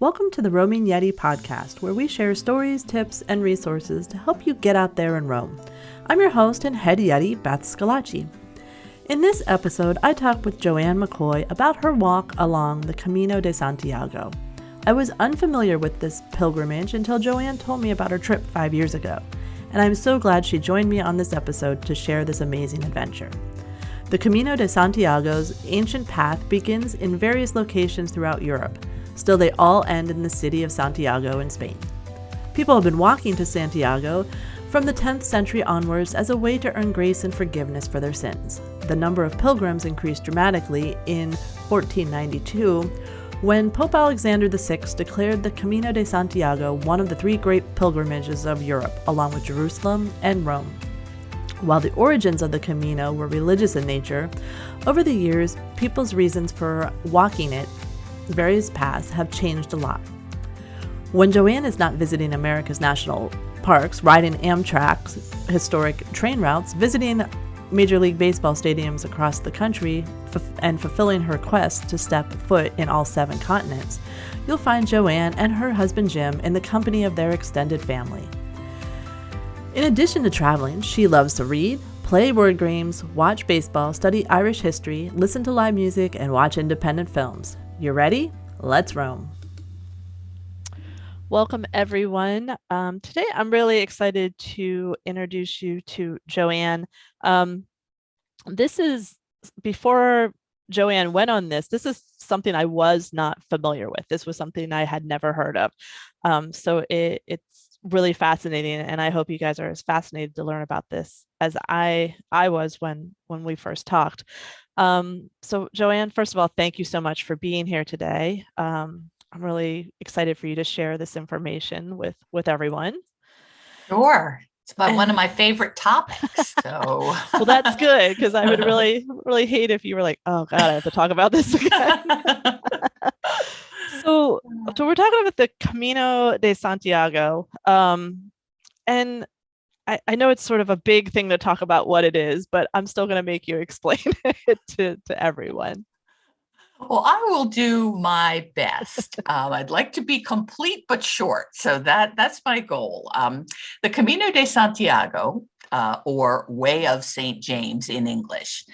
Welcome to the Roaming Yeti podcast, where we share stories, tips, and resources to help you get out there and roam. I'm your host and head Yeti, Beth Scalacci. In this episode, I talk with Joanne McCoy about her walk along the Camino de Santiago. I was unfamiliar with this pilgrimage until Joanne told me about her trip 5 years ago, and I'm so glad she joined me on this episode to share this amazing adventure. The Camino de Santiago's ancient path begins in various locations throughout Europe. Still, they all end in the city of Santiago in Spain. People have been walking to Santiago from the 10th century onwards as a way to earn grace and forgiveness for their sins. The number of pilgrims increased dramatically in 1492 when Pope Alexander VI declared the Camino de Santiago one of the three great pilgrimages of Europe, along with Jerusalem and Rome. While the origins of the Camino were religious in nature, over the years, people's reasons for walking it, various paths, have changed a lot. When Joanne is not visiting America's national parks, riding Amtrak's historic train routes, visiting Major League Baseball stadiums across the country, and fulfilling her quest to step foot in all 7 continents, you'll find Joanne and her husband Jim in the company of their extended family. In addition to traveling, she loves to read, play word games, watch baseball, study Irish history, listen to live music, and watch independent films. You ready? Let's roam. Welcome, everyone. Today, I'm really excited to introduce you to Joanne. This is, before Joanne went on this is something I was not familiar with. This was something I had never heard of. So it's really fascinating, and I hope you guys are as fascinated to learn about this as I was when we first talked. So Joanne, first of all, thank you so much for being here today. I'm really excited for you to share this information with everyone. Sure. It's about one of my favorite topics. So well, that's good, because I would really hate if you were like, oh God, I have to talk about this again. So we're talking about the Camino de Santiago. And I know it's sort of a big thing to talk about what it is, but I'm still going to make you explain it to everyone. Well, I will do my best. I'd like to be complete but short, so that's my goal. The Camino de Santiago, or Way of St. James in English,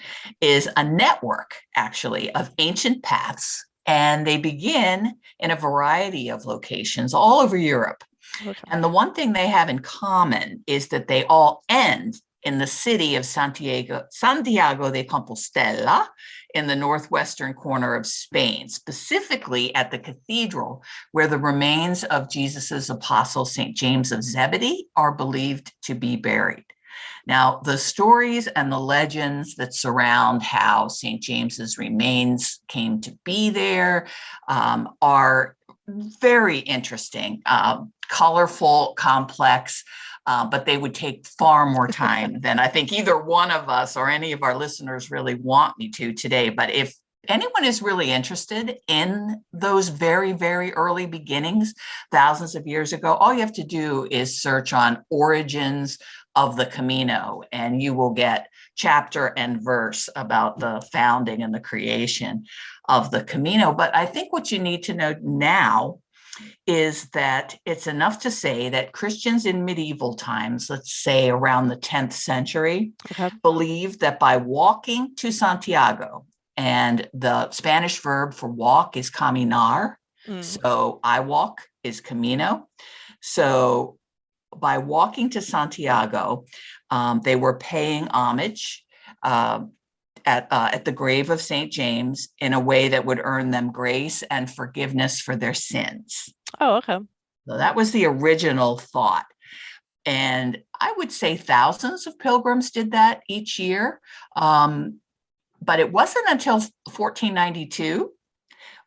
is a network, actually, of ancient paths, and they begin in a variety of locations all over Europe. Okay. And the one thing they have in common is that they all end in the city of Santiago de Compostela in the northwestern corner of Spain, specifically at the cathedral where the remains of Jesus's apostle, St. James of Zebedee, are believed to be buried. Now, the stories and the legends that surround how St. James's remains came to be there are very interesting, colorful, complex, but they would take far more time than I think either one of us or any of our listeners really want me to today. But if anyone is really interested in those very, very early beginnings, thousands of years ago, all you have to do is search on origins of the Camino, and you will get chapter and verse about the founding and the creation of the Camino. But I think what you need to know now is that it's enough to say that Christians in medieval times, let's say around the 10th century, believed that by walking to Santiago, and the Spanish verb for walk is caminar, so I walk is Camino. So by walking to Santiago, they were paying homage at the grave of St. James in a way that would earn them grace and forgiveness for their sins. Oh, okay. So that was the original thought. And I would say thousands of pilgrims did that each year. But it wasn't until 1492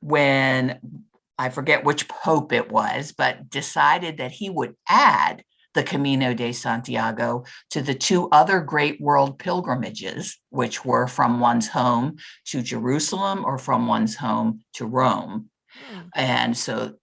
when, I forget which pope it was, but decided that he would add the Camino de Santiago to the 2 other great world pilgrimages, which were from one's home to Jerusalem or from one's home to Rome. And so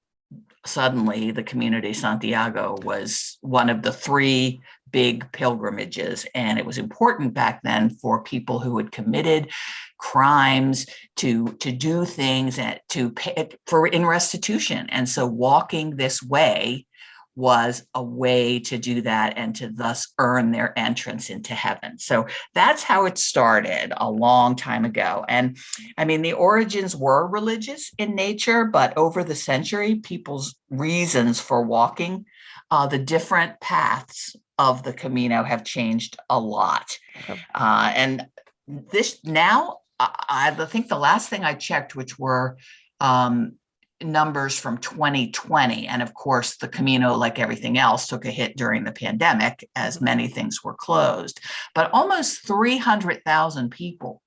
suddenly the Camino de Santiago was one of the 3 big pilgrimages. And it was important back then for people who had committed crimes to do things and to pay for in restitution. And so walking this way was a way to do that and to thus earn their entrance into heaven. So that's how it started a long time ago. And I mean, the origins were religious in nature, but over the century, people's reasons for walking the different paths of the Camino have changed a lot. Okay. And this now, I think the last thing I checked, which were numbers from 2020. And of course, the Camino, like everything else, took a hit during the pandemic as many things were closed. But almost 300,000 people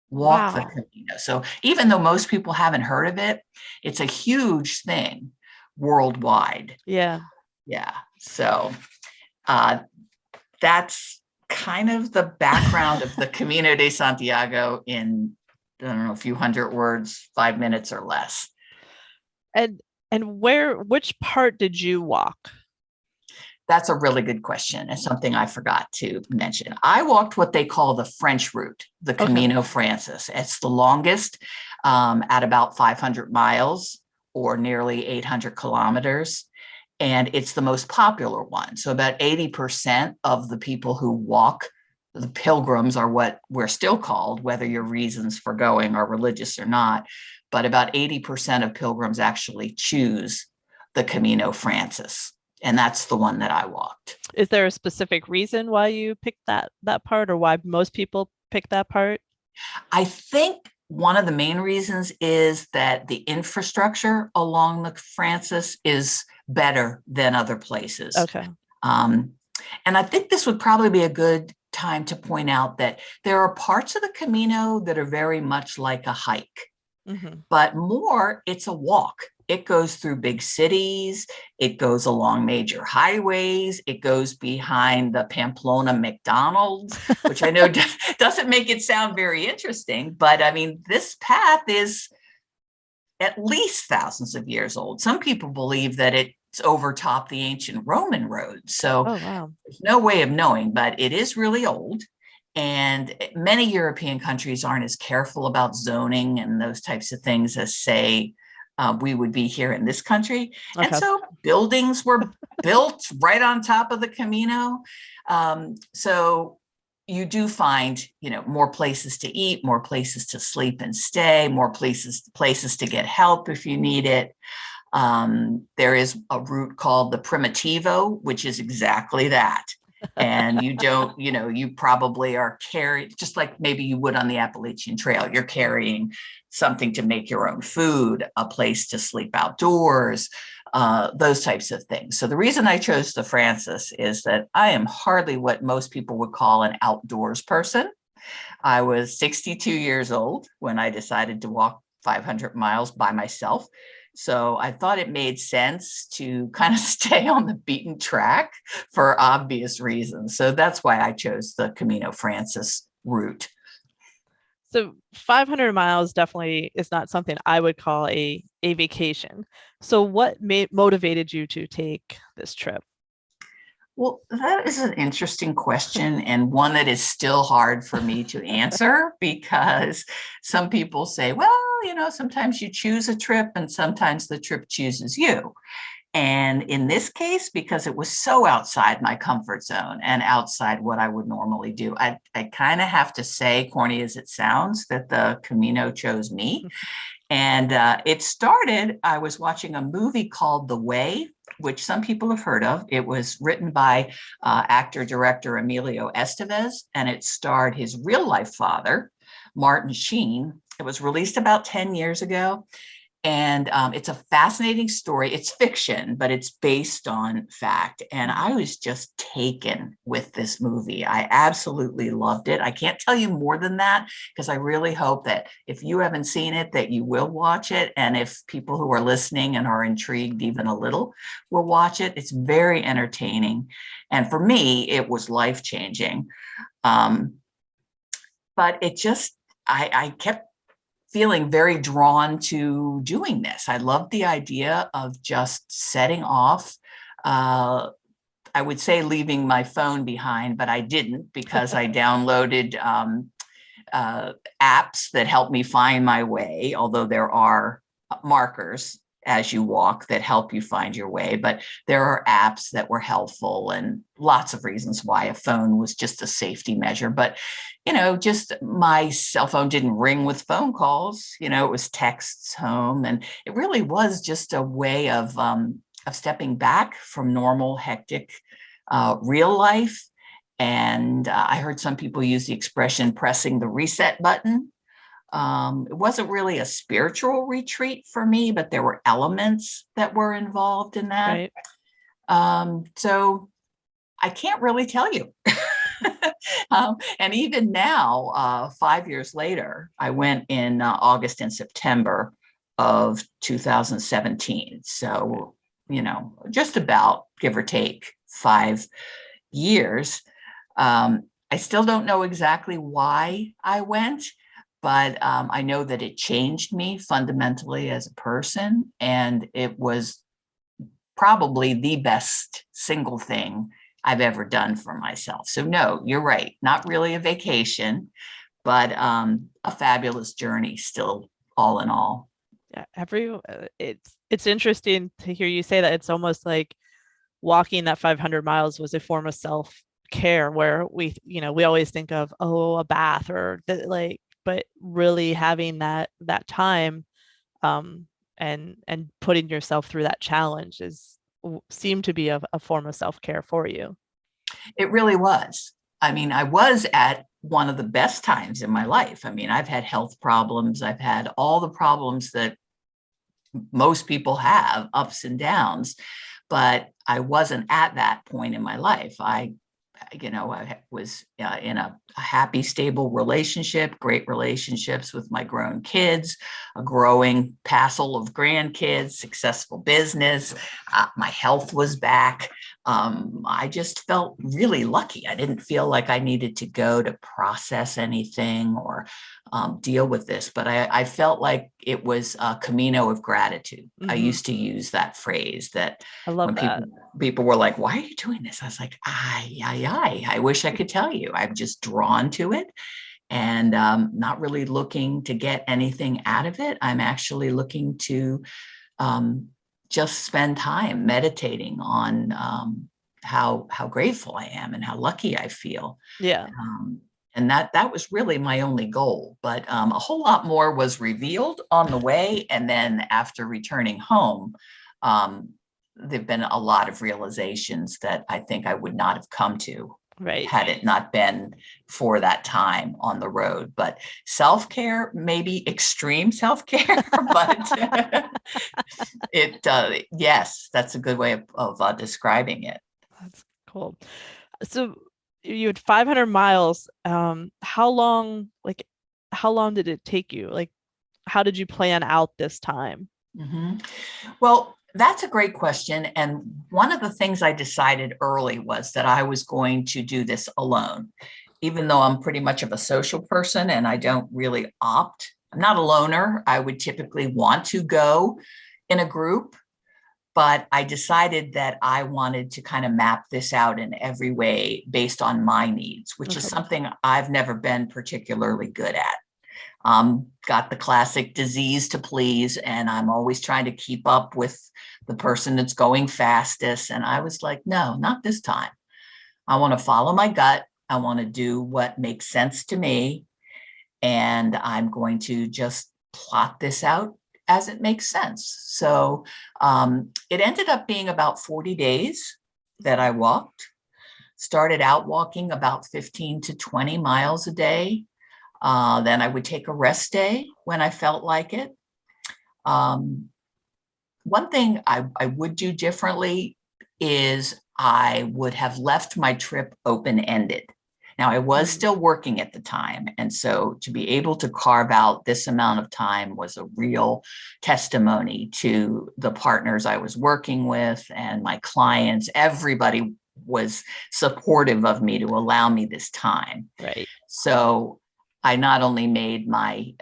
walk the Camino. So even though most people haven't heard of it, it's a huge thing worldwide. Yeah. Yeah. So that's kind of the background of the Camino de Santiago in, I don't know, a few hundred words, 5 minutes or less. And which part did you walk? That's a really good question, and something I forgot to mention. I walked what they call the French route, the Camino Francis. It's the longest, at about 500 miles or nearly 800 kilometers. And it's the most popular one. So about 80% of the people who walk, the pilgrims are what we're still called, whether your reasons for going are religious or not. But about 80% of pilgrims actually choose the Camino Francis. And that's the one that I walked. Is there a specific reason why you picked that part, or why most people pick that part? I think one of the main reasons is that the infrastructure along the Francis is better than other places. Okay. And I think this would probably be a good time to point out that there are parts of the Camino that are very much like a hike. But more, it's a walk. It goes through big cities. It goes along major highways. It goes behind the Pamplona McDonald's, which I know doesn't make it sound very interesting. But I mean, this path is at least thousands of years old. Some people believe that it's overtopped the ancient Roman road. So there's no way of knowing, but it is really old. And many European countries aren't as careful about zoning and those types of things as, say, we would be here in this country. And so buildings were built right on top of the Camino. So you do find, more places to eat, more places to sleep and stay, more places to get help if you need it. There is a route called the Primitivo, which is exactly that. And you probably are carrying, just like maybe you would on the Appalachian Trail, you're carrying something to make your own food, a place to sleep outdoors, those types of things. So the reason I chose the Francis is that I am hardly what most people would call an outdoors person. I was 62 years old when I decided to walk 500 miles by myself. So I thought it made sense to kind of stay on the beaten track for obvious reasons. So that's why I chose the Camino Francis route. So 500 miles definitely is not something I would call a vacation. So what motivated you to take this trip? Well, that is an interesting question, and one that is still hard for me to answer, because some people say, well, sometimes you choose a trip and sometimes the trip chooses you. And in this case, because it was so outside my comfort zone and outside what I would normally do, I kind of have to say, corny as it sounds, that the Camino chose me. And it started, I was watching a movie called The Way, which some people have heard of. It was written by actor-director Emilio Estevez, and it starred his real-life father, Martin Sheen. It was released about 10 years ago. And it's a fascinating story. It's fiction, but it's based on fact. And I was just taken with this movie. I absolutely loved it. I can't tell you more than that, because I really hope that if you haven't seen it, that you will watch it. And if people who are listening and are intrigued even a little will watch it, it's very entertaining. And for me, it was life-changing. But it just, I kept feeling very drawn to doing this. I loved the idea of just setting off I would say leaving my phone behind, but I didn't because I downloaded apps that help me find my way, although there are markers as you walk that help you find your way. But there are apps that were helpful and lots of reasons why a phone was just a safety measure. But, just my cell phone didn't ring with phone calls, it was texts home. And it really was just a way of stepping back from normal, hectic real life. And I heard some people use the expression pressing the reset button. It wasn't really a spiritual retreat for me, but there were elements that were involved in that. Right. So I can't really tell you. And even now, 5 years later, I went in August and September of 2017. So, just about, give or take, 5 years. I still don't know exactly why I went, but I know that it changed me fundamentally as a person. And it was probably the best single thing I've ever done for myself. So no, you're right. Not really a vacation, but a fabulous journey still, all in all. Yeah, it's interesting to hear you say that. It's almost like walking that 500 miles was a form of self-care, where we always think of, a bath or but really having that time, and putting yourself through that challenge seemed to be a form of self-care for you. It really was. I mean, I was at one of the best times in my life. I mean, I've had health problems. I've had all the problems that most people have, ups and downs, but I wasn't at that point in my life. I was in a happy, stable relationship, great relationships with my grown kids, a growing passel of grandkids, successful business. My health was back. I just felt really lucky. I didn't feel like I needed to go to process anything or deal with this, but I felt like it was a Camino of gratitude. Mm-hmm. I used to use that phrase that I love when that. people were like, why are you doing this? I was like, I wish I could tell you. I'm just drawn to it and not really looking to get anything out of it. I'm actually looking to just spend time meditating on how grateful I am and how lucky I feel. Yeah. And that was really my only goal. But a whole lot more was revealed on the way. And then after returning home, there've been a lot of realizations that I think I would not have come to had it not been for that time on the road. But self-care, maybe extreme self-care, but yes, that's a good way of describing it. That's cool. So you had 500 miles. How long did it take you? Like, how did you plan out this time? Mm-hmm. Well, that's a great question. And one of the things I decided early was that I was going to do this alone, even though I'm pretty much of a social person and I don't really opt. I'm not a loner. I would typically want to go in a group, but I decided that I wanted to kind of map this out in every way based on my needs, which is something I've never been particularly good at. Got the classic disease to please, and I'm always trying to keep up with the person that's going fastest. And I was like, no, not this time. I want to follow my gut. I want to do what makes sense to me. And I'm going to just plot this out as it makes sense. So it ended up being about 40 days that I walked. Started out walking about 15 to 20 miles a day. Then I would take a rest day when I felt like it. One thing I would do differently is I would have left my trip open-ended. Now, I was still working at the time. And so to be able to carve out this amount of time was a real testimony to the partners I was working with and my clients. Everybody was supportive of me to allow me this time. Right. So I not only made my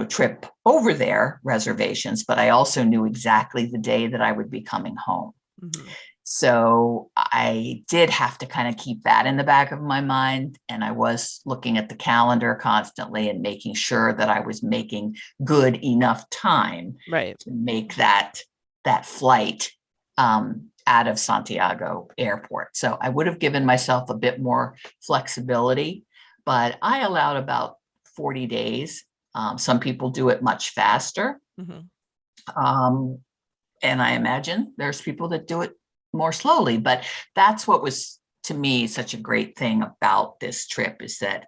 trip over there reservations, but I also knew exactly the day that I would be coming home. Mm-hmm. So I did have to kind of keep that in the back of my mind. And I was looking at the calendar constantly and making sure that I was making good enough time Right. to make that flight out of Santiago Airport. So I would have given myself a bit more flexibility, but I allowed about 40 days. Some people do it much faster. Um, and I imagine there's people that do it more slowly, but that's what was, to me, such a great thing about this trip, is that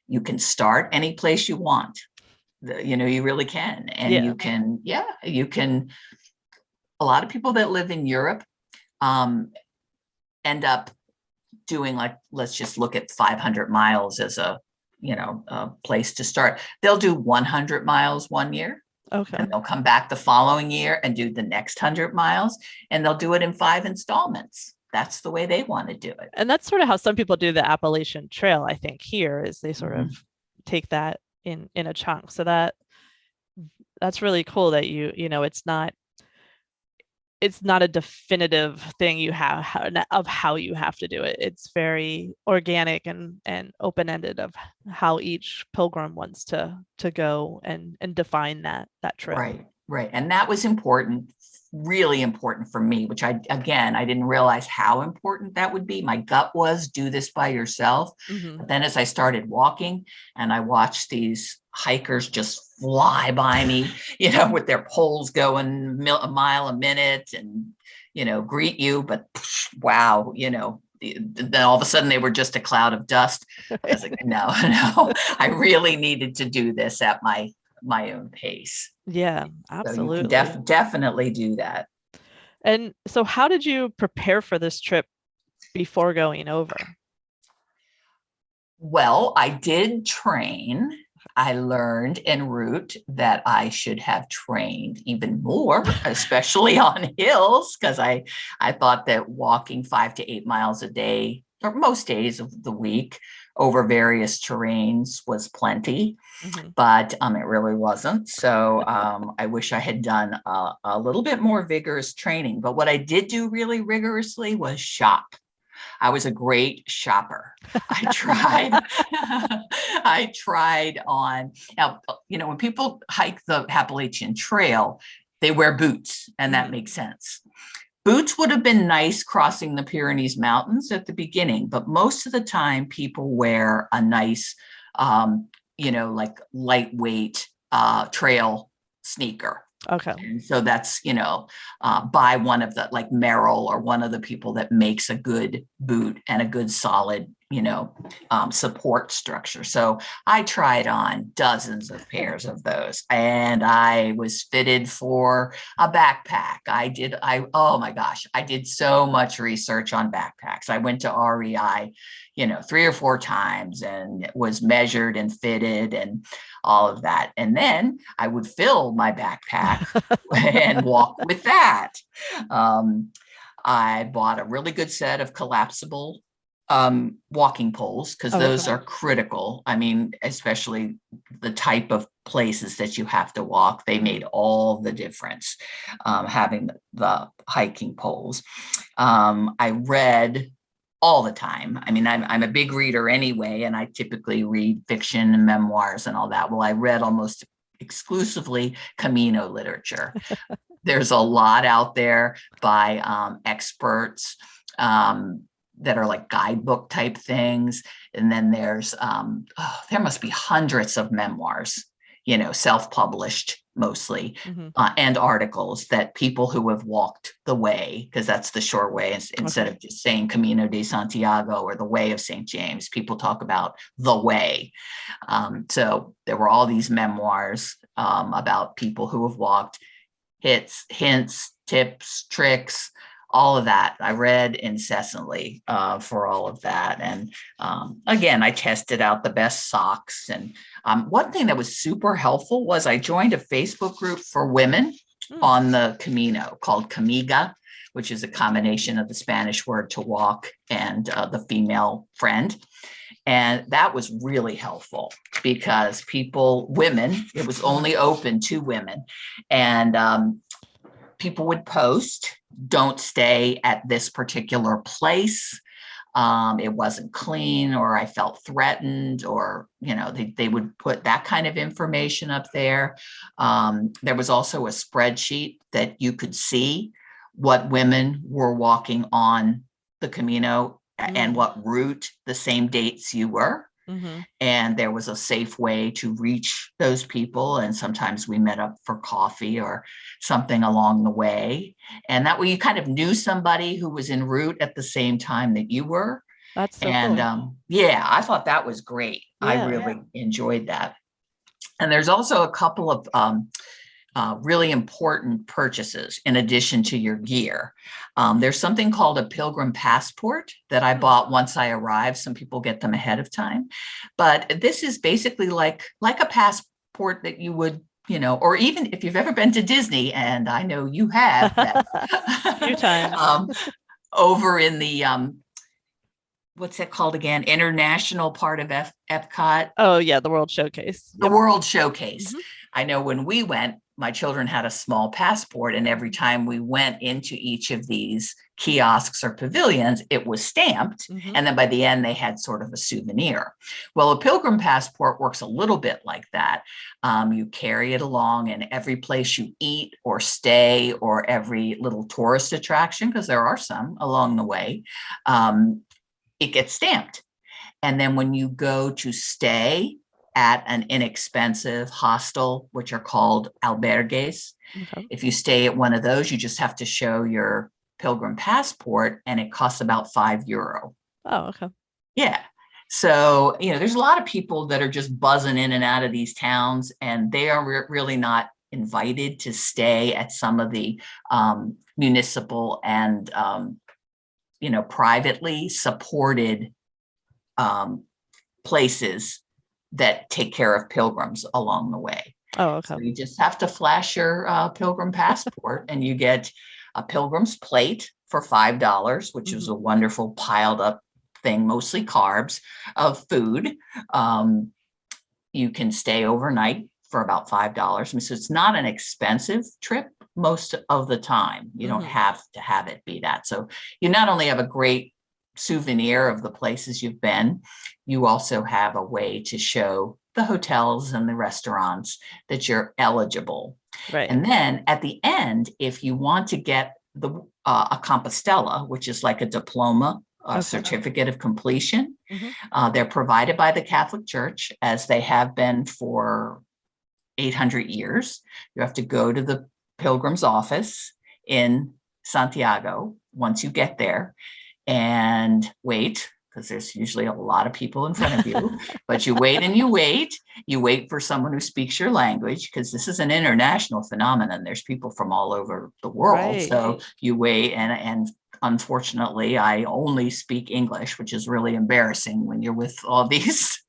you can start any place you want. You really can. And Yeah. you can, a lot of people that live in Europe end up doing, like, let's just look at 500 miles as a place to start. They'll do 100 miles one year, Okay. and they'll come back the following year and do the next 100 miles, and they'll do it in 5 installments. That's the way they want to do it. And that's sort of how some people do the Appalachian Trail, I think, here, is they sort of take that in a chunk. So that's really cool that it's not a definitive thing you have of how you have to do it. It's very organic and open-ended of how each pilgrim wants to go and define that trip. Right. And that was important, really important for me, which I didn't realize how important that would be. My gut was, do this by yourself. But then as I started walking and I watched these hikers just fly by me, with their poles going a mile a minute and, greet you. But wow, then all of a sudden they were just a cloud of dust. I was like, no, I really needed to do this at my own pace. Yeah, absolutely. So you can definitely do that. And so how did you prepare for this trip before going over? Well, I did train. I learned en route that I should have trained even more, especially on hills, because I thought that walking 5 to 8 miles a day, or most days of the week, over various terrains was plenty, but it really wasn't. So I wish I had done a little bit more vigorous training. But what I did do really rigorously was shop. I was a great shopper. I tried on, now, when people hike the Appalachian Trail, they wear boots, and that makes sense. Boots would have been nice crossing the Pyrenees Mountains at the beginning, but most of the time people wear a nice, like lightweight trail sneaker. Okay. And so that's, by one of the, like Merrill, or one of the people that makes a good boot and a good solid, support structure. So I tried on dozens of pairs of those, and I was fitted for a backpack. Oh my gosh, I did so much research on backpacks. I went to REI, 3 or 4 times, and was measured and fitted and all of that. And then I would fill my backpack and walk with that. I bought a really good set of collapsible walking poles, because those are critical. I mean, especially the type of places that you have to walk, they made all the difference, having the hiking poles. I read all the time. I mean, I'm a big reader anyway, and I typically read fiction and memoirs and all that. Well, I read almost exclusively Camino literature. There's a lot out there by experts that are like guidebook type things. And then there's, there must be hundreds of memoirs, self-published mostly, and articles that people who have walked the way, because that's the short way, instead of just saying Camino de Santiago or the Way of St. James, people talk about the way. So there were all these memoirs about people who have walked, hints, tips, tricks, all of that. I read incessantly for all of that. And again, I tested out the best socks. And one thing that was super helpful was I joined a Facebook group for women on the Camino called Camiga, which is a combination of the Spanish word to walk and the female friend. And that was really helpful, because women, it was only open to women. And people would post, don't stay at this particular place. It wasn't clean, or I felt threatened, or, they would put that kind of information up there. There was also a spreadsheet that you could see what women were walking on the Camino and what route, the same dates you were. Mm-hmm. And there was a safe way to reach those people. And sometimes we met up for coffee or something along the way. And that way you kind of knew somebody who was en route at the same time that you were. That's so And cool. I thought that was great. I really enjoyed that. And there's also a couple of really important purchases in addition to your gear. There's something called a pilgrim passport that I bought once I arrived. Some people get them ahead of time, but this is basically like a passport that you would, or even if you've ever been to Disney, and I know you have, a few times. Over in the what's that called again? International part of Epcot. Oh yeah, the World Showcase. The World Showcase. Mm-hmm. I know when we went, my children had a small passport, and every time we went into each of these kiosks or pavilions, it was stamped. Mm-hmm. And then by the end, they had sort of a souvenir. Well, a pilgrim passport works a little bit like that. You carry it along, and every place you eat or stay, or every little tourist attraction, because there are some along the way, it gets stamped. And then when you go to stay at an inexpensive hostel, which are called albergues, if you stay at one of those, you just have to show your pilgrim passport, and it costs about €5. Oh, okay. Yeah. So, there's a lot of people that are just buzzing in and out of these towns, and they are really not invited to stay at some of the municipal and privately supported places that take care of pilgrims along the way. Oh, okay. So you just have to flash your pilgrim passport, and you get a pilgrim's plate for $5, which is a wonderful piled up thing, mostly carbs, of food. You can stay overnight for about $5. So it's not an expensive trip most of the time. You don't have to have it be that. So you not only have a great souvenir of the places you've been, you also have a way to show the hotels and the restaurants that you're eligible. Right. And then at the end, if you want to get a Compostela, which is like a diploma, a certificate of completion, they're provided by the Catholic Church, as they have been for 800 years. You have to go to the pilgrim's office in Santiago once you get there, and wait, because there's usually a lot of people in front of you, but you wait and you wait for someone who speaks your language, because this is an international phenomenon. There's people from all over the world. Right. So you wait, and unfortunately, I only speak English, which is really embarrassing when you're with all these,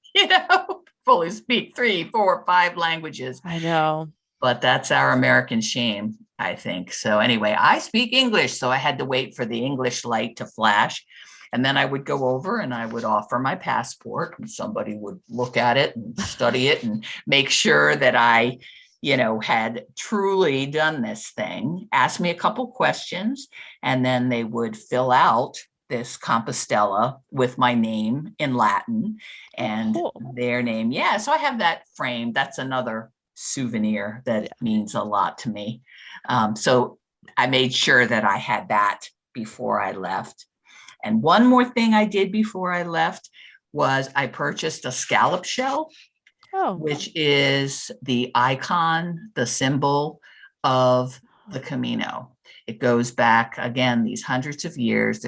fully speak 3, 4, 5 languages. I know. But that's our American shame, I think. So anyway, I speak English, so I had to wait for the English light to flash. And then I would go over and I would offer my passport, and somebody would look at it and study it and make sure that I, had truly done this thing, ask me a couple questions, and then they would fill out this Compostela with my name in Latin and their name. Yeah, so I have that framed. That's another souvenir that means a lot to me. So I made sure that I had that before I left. And one more thing I did before I left was I purchased a scallop shell, which is the icon, the symbol of the Camino. It goes back, again, these hundreds of years.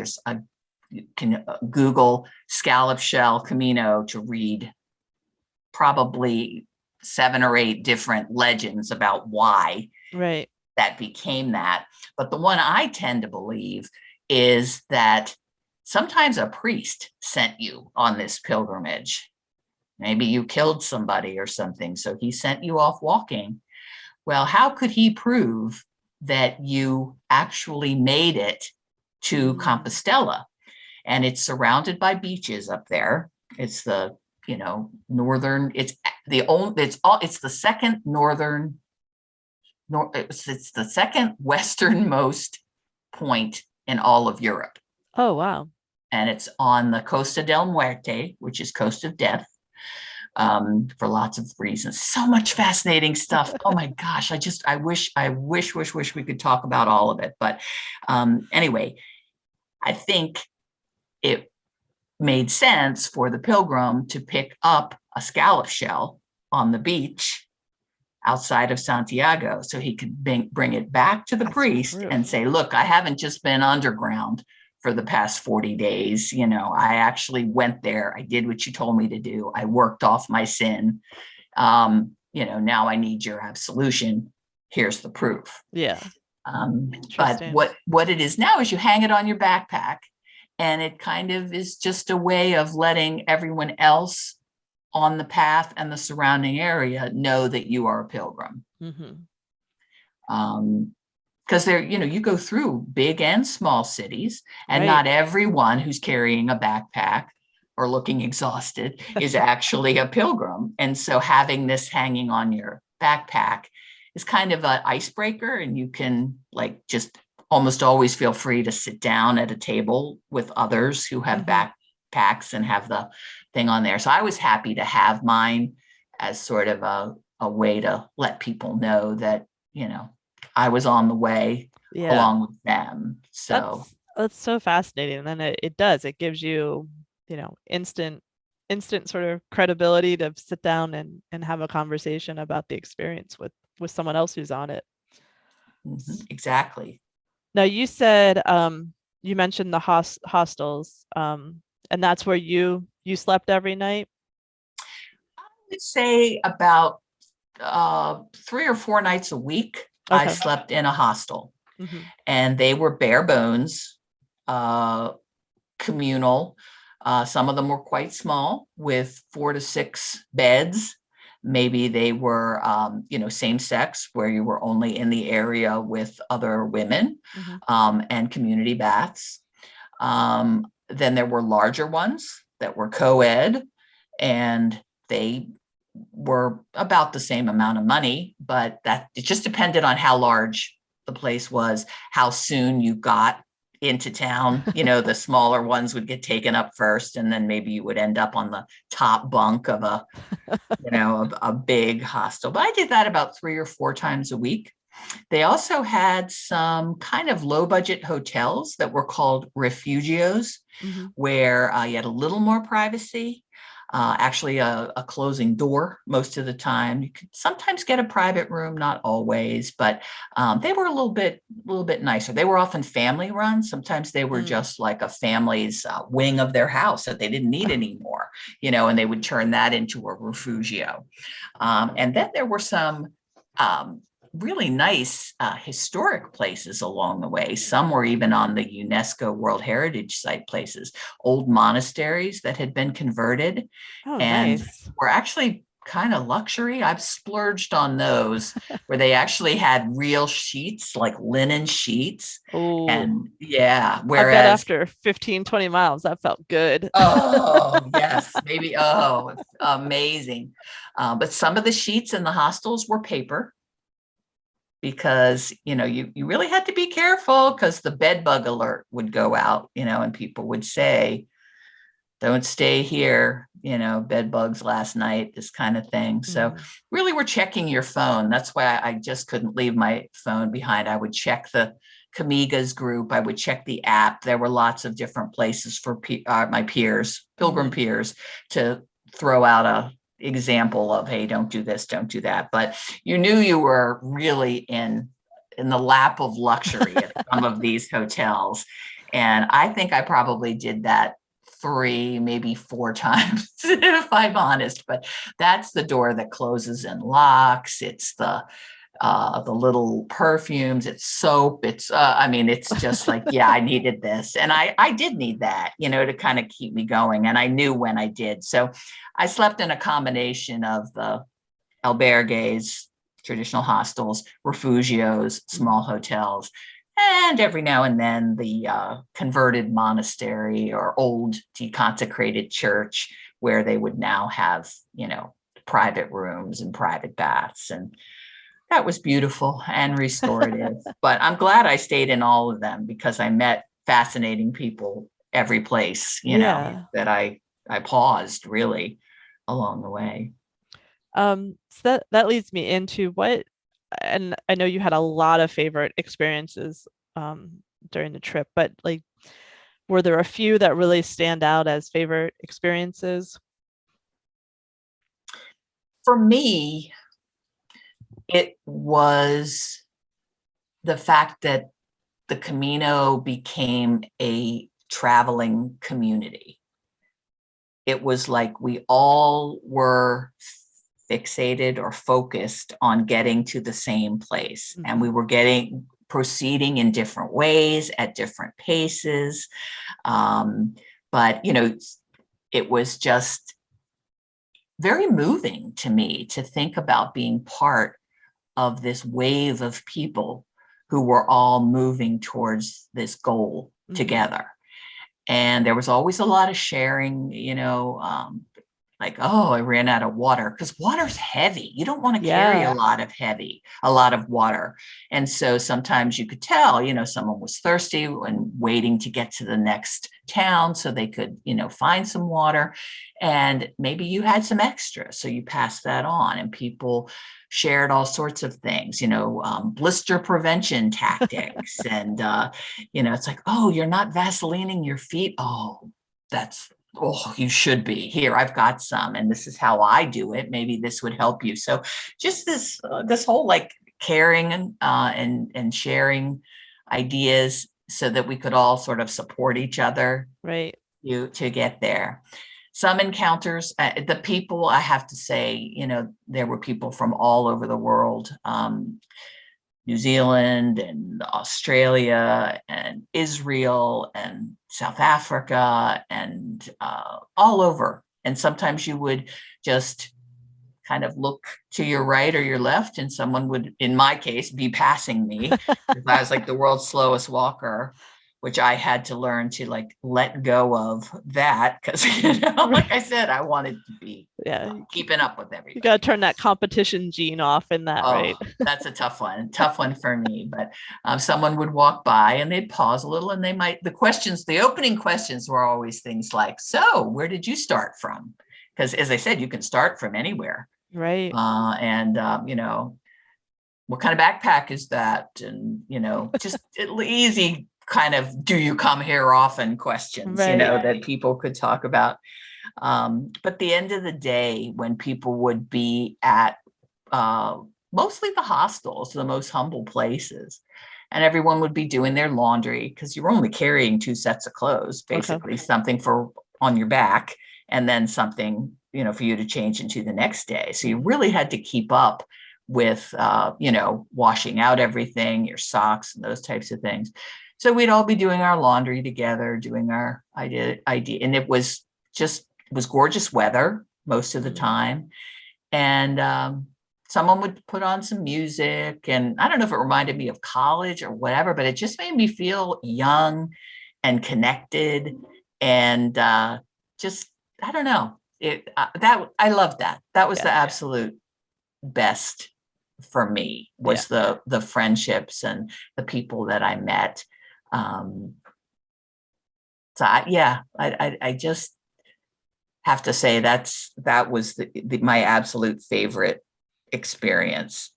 You can Google scallop shell Camino to read probably 7 or 8 different legends about why that became that. But the one I tend to believe is that sometimes a priest sent you on this pilgrimage. Maybe you killed somebody or something, so he sent you off walking. Well, how could he prove that you actually made it to Compostela? And it's surrounded by beaches up there. It's the northern, it's the second northern it's the second westernmost point in all of Europe. Oh, wow. And it's on the Costa del Muerte, which is Coast of Death, for lots of reasons. So much fascinating stuff. Oh my gosh, I wish we could talk about all of it. But anyway, I think it made sense for the pilgrim to pick up a scallop shell on the beach outside of Santiago so he could bring it back to the priest and say, look, I haven't just been underground for the past 40 days. I actually went there. I did what you told me to do. I worked off my sin. Now I need your absolution. Here's the proof. Yeah. But what it is now is you hang it on your backpack, and it kind of is just a way of letting everyone else on the path and the surrounding area know that you are a pilgrim. Because you go through big and small cities, and not everyone who's carrying a backpack or looking exhausted is actually a pilgrim. And so having this hanging on your backpack is kind of an icebreaker, and you can just almost always feel free to sit down at a table with others who have backpacks and have the thing on there. So I was happy to have mine as sort of a way to let people know that, I was on the way along with them. So that's so fascinating. And then it gives you, instant sort of credibility to sit down and have a conversation about the experience with someone else who's on it. Exactly. Now you said, you mentioned the hostels, and that's where you slept every night? I would say about 3 or 4 nights a week. I slept in a hostel, and they were bare bones, communal. Some of them were quite small with 4 to 6 beds. Maybe they were, same sex, where you were only in the area with other women, and community baths. Then there were larger ones that were co-ed, and they were about the same amount of money, but that it just depended on how large the place was, how soon you got into town. The smaller ones would get taken up first, and then maybe you would end up on the top bunk of a big hostel. But I did that about 3 or 4 times a week. They also had some kind of low budget hotels that were called refugios, where you had a little more privacy. Actually a closing door most of the time. You could sometimes get a private room, not always, but they were a little bit nicer. They were often family run. Sometimes they were just like a family's wing of their house that they didn't need anymore, and they would turn that into a refugio. And then there were some really nice historic places along the way. Some were even on the UNESCO World Heritage Site places, old monasteries that had been converted and were actually kind of luxury. I've splurged on those where they actually had real sheets, like linen sheets. And whereas I bet after 15, 20 miles, that felt good. Oh, yes, maybe. Oh, amazing. But some of the sheets in the hostels were paper, because you really had to be careful, because the bed bug alert would go out, and people would say, don't stay here, bed bugs last night, this kind of thing. So really we're checking your phone. That's why I just couldn't leave my phone behind. I would check the Camigas group. I would check the app. There were lots of different places for my peers, pilgrim peers, to throw out a example of, hey, don't do this, don't do that. But you knew you were really in the lap of luxury at some of these hotels. And I think I probably did that 3, maybe 4 times, if I'm honest. But that's the door that closes and locks. It's the little perfumes, it's soap. It's, it's just like, yeah, I needed this. And I did need that, to kind of keep me going. And I knew when I did. So I slept in a combination of the albergues, traditional hostels, refugios, small hotels, and every now and then the converted monastery or old deconsecrated church, where they would now have, private rooms and private baths. And That was beautiful and restorative. But I'm glad I stayed in all of them because I met fascinating people every place, Yeah. that I paused really along the way. So that leads me into what, and I know you had a lot of favorite experiences during the trip, but like, were there a few that really stand out as favorite experiences? For me, it was the fact that the Camino became a traveling community. It was like we all were fixated or focused on getting to the same place, and we were proceeding in different ways at different paces. But it was just very moving to me to think about being part of this wave of people who were all moving towards this goal together. And there was always a lot of sharing, like, oh, I ran out of water, because water's heavy. You don't want to carry a lot of water. And so sometimes you could tell, someone was thirsty and waiting to get to the next town so they could, find some water. And maybe you had some extra. So you passed that on, and people shared all sorts of things, blister prevention tactics. And, it's like, oh, you're not Vaselining your feet. Oh, you should be. Here, I've got some, and this is how I do it. Maybe this would help you. So just this whole like caring and sharing ideas so that we could all sort of support each other, right, to get there. Some encounters, the people, I have to say, there were people from all over the world, New Zealand and Australia and Israel and South Africa and all over. And sometimes you would just kind of look to your right or your left, and someone would, in my case, be passing me. I was like the world's slowest walker, which I had to learn to like let go of that, because like I said, I wanted to be keeping up with everybody. You got to turn that competition gene off in that, right? That's a tough one for me. But someone would walk by and they'd pause a little, and the opening questions were always things like, so where did you start from? Because as I said, you can start from anywhere. Right. And what kind of backpack is that? And, just easy kind of, do you come here often questions, that people could talk about. But at the end of the day, when people would be at mostly the hostels, the most humble places, and everyone would be doing their laundry, because you're only carrying 2 sets of clothes, basically, something for on your back, and then something, for you to change into the next day. So you really had to keep up with, washing out everything, your socks and those types of things. So we'd all be doing our laundry together, doing our idea. And it was gorgeous weather most of the time. And someone would put on some music, and I don't know if it reminded me of college or whatever, but it just made me feel young and connected. And just, I don't know, I love that. That was the absolute best for me, was the friendships and the people that I met. So I just have to say that was my absolute favorite experience.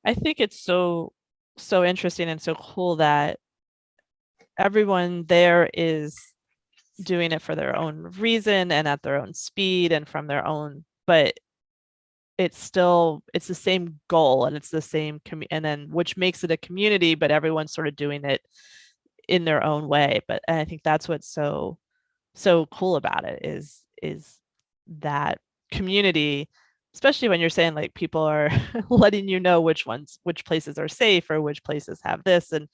I think it's so interesting and so cool that everyone there is doing it for their own reason and at their own speed and from their own, but it's the same goal, and it's the same and then which makes it a community, but everyone's sort of doing it in their own way. And I think that's what's so cool about it is that community, especially when you're saying like people are letting you know which places are safe or which places have this, and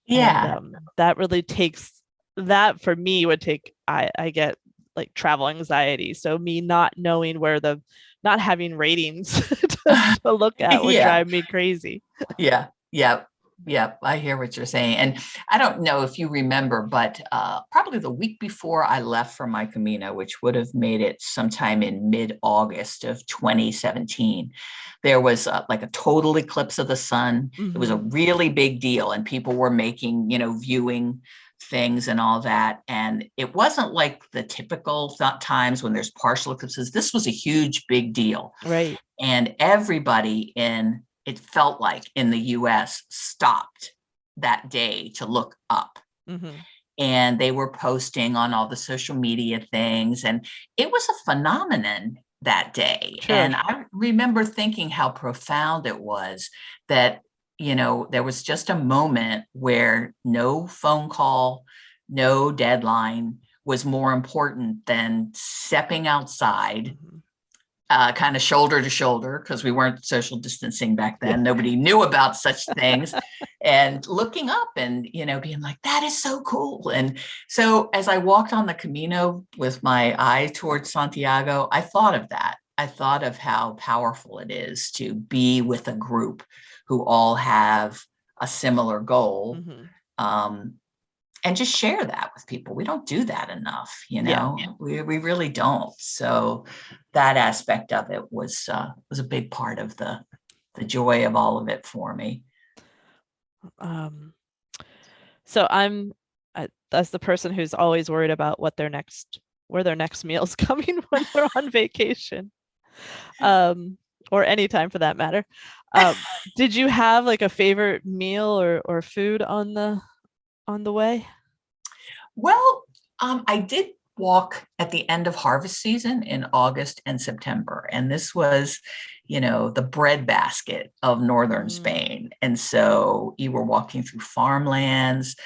that really takes, that for me would take, I get like travel anxiety, so me not knowing not having ratings to look at would drive me crazy. Yeah Yep. I hear what you're saying. And I don't know if you remember, but probably the week before I left for my Camino, which would have made it sometime in mid-August of 2017, there was like a total eclipse of the sun. It was a really big deal, and people were making, viewing things and all that. And it wasn't like the typical times when there's partial eclipses. This was a huge, big deal. Right. And everybody it felt like in the US stopped that day to look up. And they were posting on all the social media things. And it was a phenomenon that day. Sure. And I remember thinking how profound it was that, there was just a moment where no phone call, no deadline was more important than stepping outside, kind of shoulder to shoulder, because we weren't social distancing back then. Nobody knew about such things. And looking up and, being like, that is so cool. And so as I walked on the Camino with my eye towards Santiago, I thought of that. I thought of how powerful it is to be with a group who all have a similar goal. And just share that with people. We don't do that enough, we really don't. So that aspect of it was a big part of the joy of all of it for me. So that's the person who's always worried about where their next meal's coming when they're on vacation, or any time for that matter. Did you have like a favorite meal or food on the way? Well, I did walk at the end of harvest season in August and September. And this was, the breadbasket of northern Spain. And so you were walking through farmlands.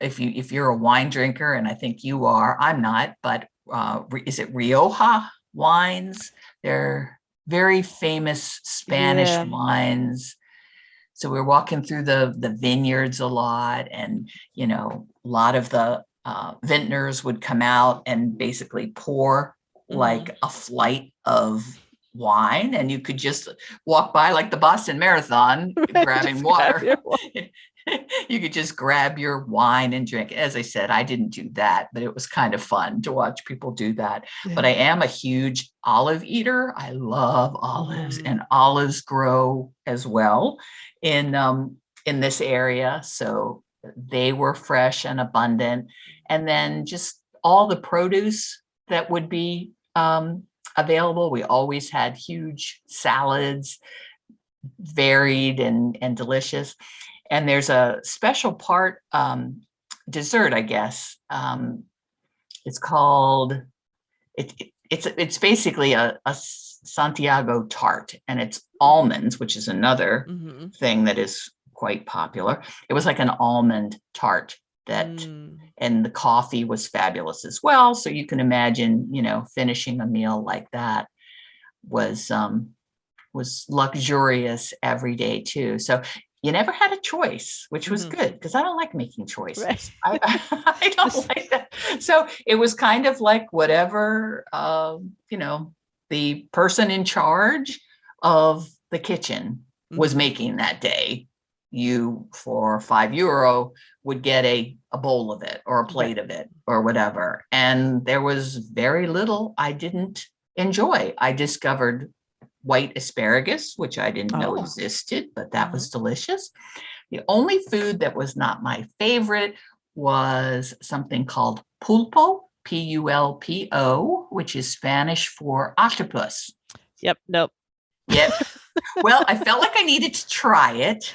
If you're a wine drinker, and I think you are, I'm not, but is it Rioja wines? They're very famous Spanish wines. So we were walking through the vineyards a lot, and, a lot of the vintners would come out and basically pour like a flight of wine, and you could just walk by like the Boston Marathon, grabbing water. You could just grab your wine and drink. As I said, I didn't do that, but it was kind of fun to watch people do that. But I am a huge olive eater. I love olives, and olives grow as well in this area. So they were fresh and abundant. And then just all the produce that would be available. We always had huge salads, varied and delicious. And there's a special part, dessert, I guess. It's called, it's basically a Santiago tart, and it's almonds, which is another thing that is quite popular. It was like an almond tart and the coffee was fabulous as well. So you can imagine, finishing a meal like that was luxurious every day too. So you never had a choice, which was good, because I don't like making choices. Right. I don't like that. So it was kind of like whatever, the person in charge of the kitchen was making that day. You, for €5, would get a bowl of it or a plate of it or whatever. And there was very little I didn't enjoy. I discovered white asparagus, which I didn't know existed, but that was delicious. The only food that was not my favorite was something called pulpo, Pulpo, which is Spanish for octopus. Yep. Nope. Yep. Well, I felt like I needed to try it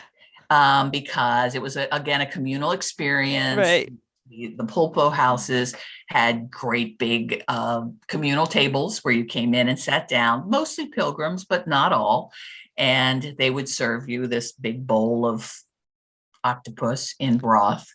because it was, again, a communal experience. Right. The pulpo houses had great big communal tables where you came in and sat down, mostly pilgrims, but not all. And they would serve you this big bowl of octopus in broth.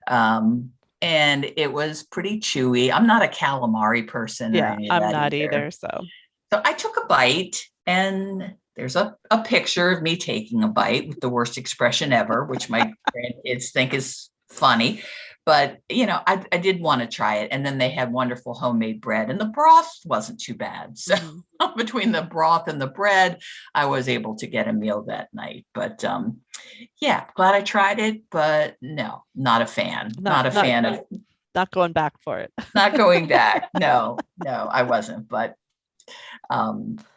And it was pretty chewy. I'm not a calamari person. Yeah, I'm not either. So I took a bite, and there's a picture of me taking a bite with the worst expression ever, which my grandkids think is funny. but I did want to try it. And then they had wonderful homemade bread, and the broth wasn't too bad. So between the broth and the bread, I was able to get a meal that night. But yeah, glad I tried it, but no, not a fan. Not a fan of not going back for it. Not going back. No, I wasn't. But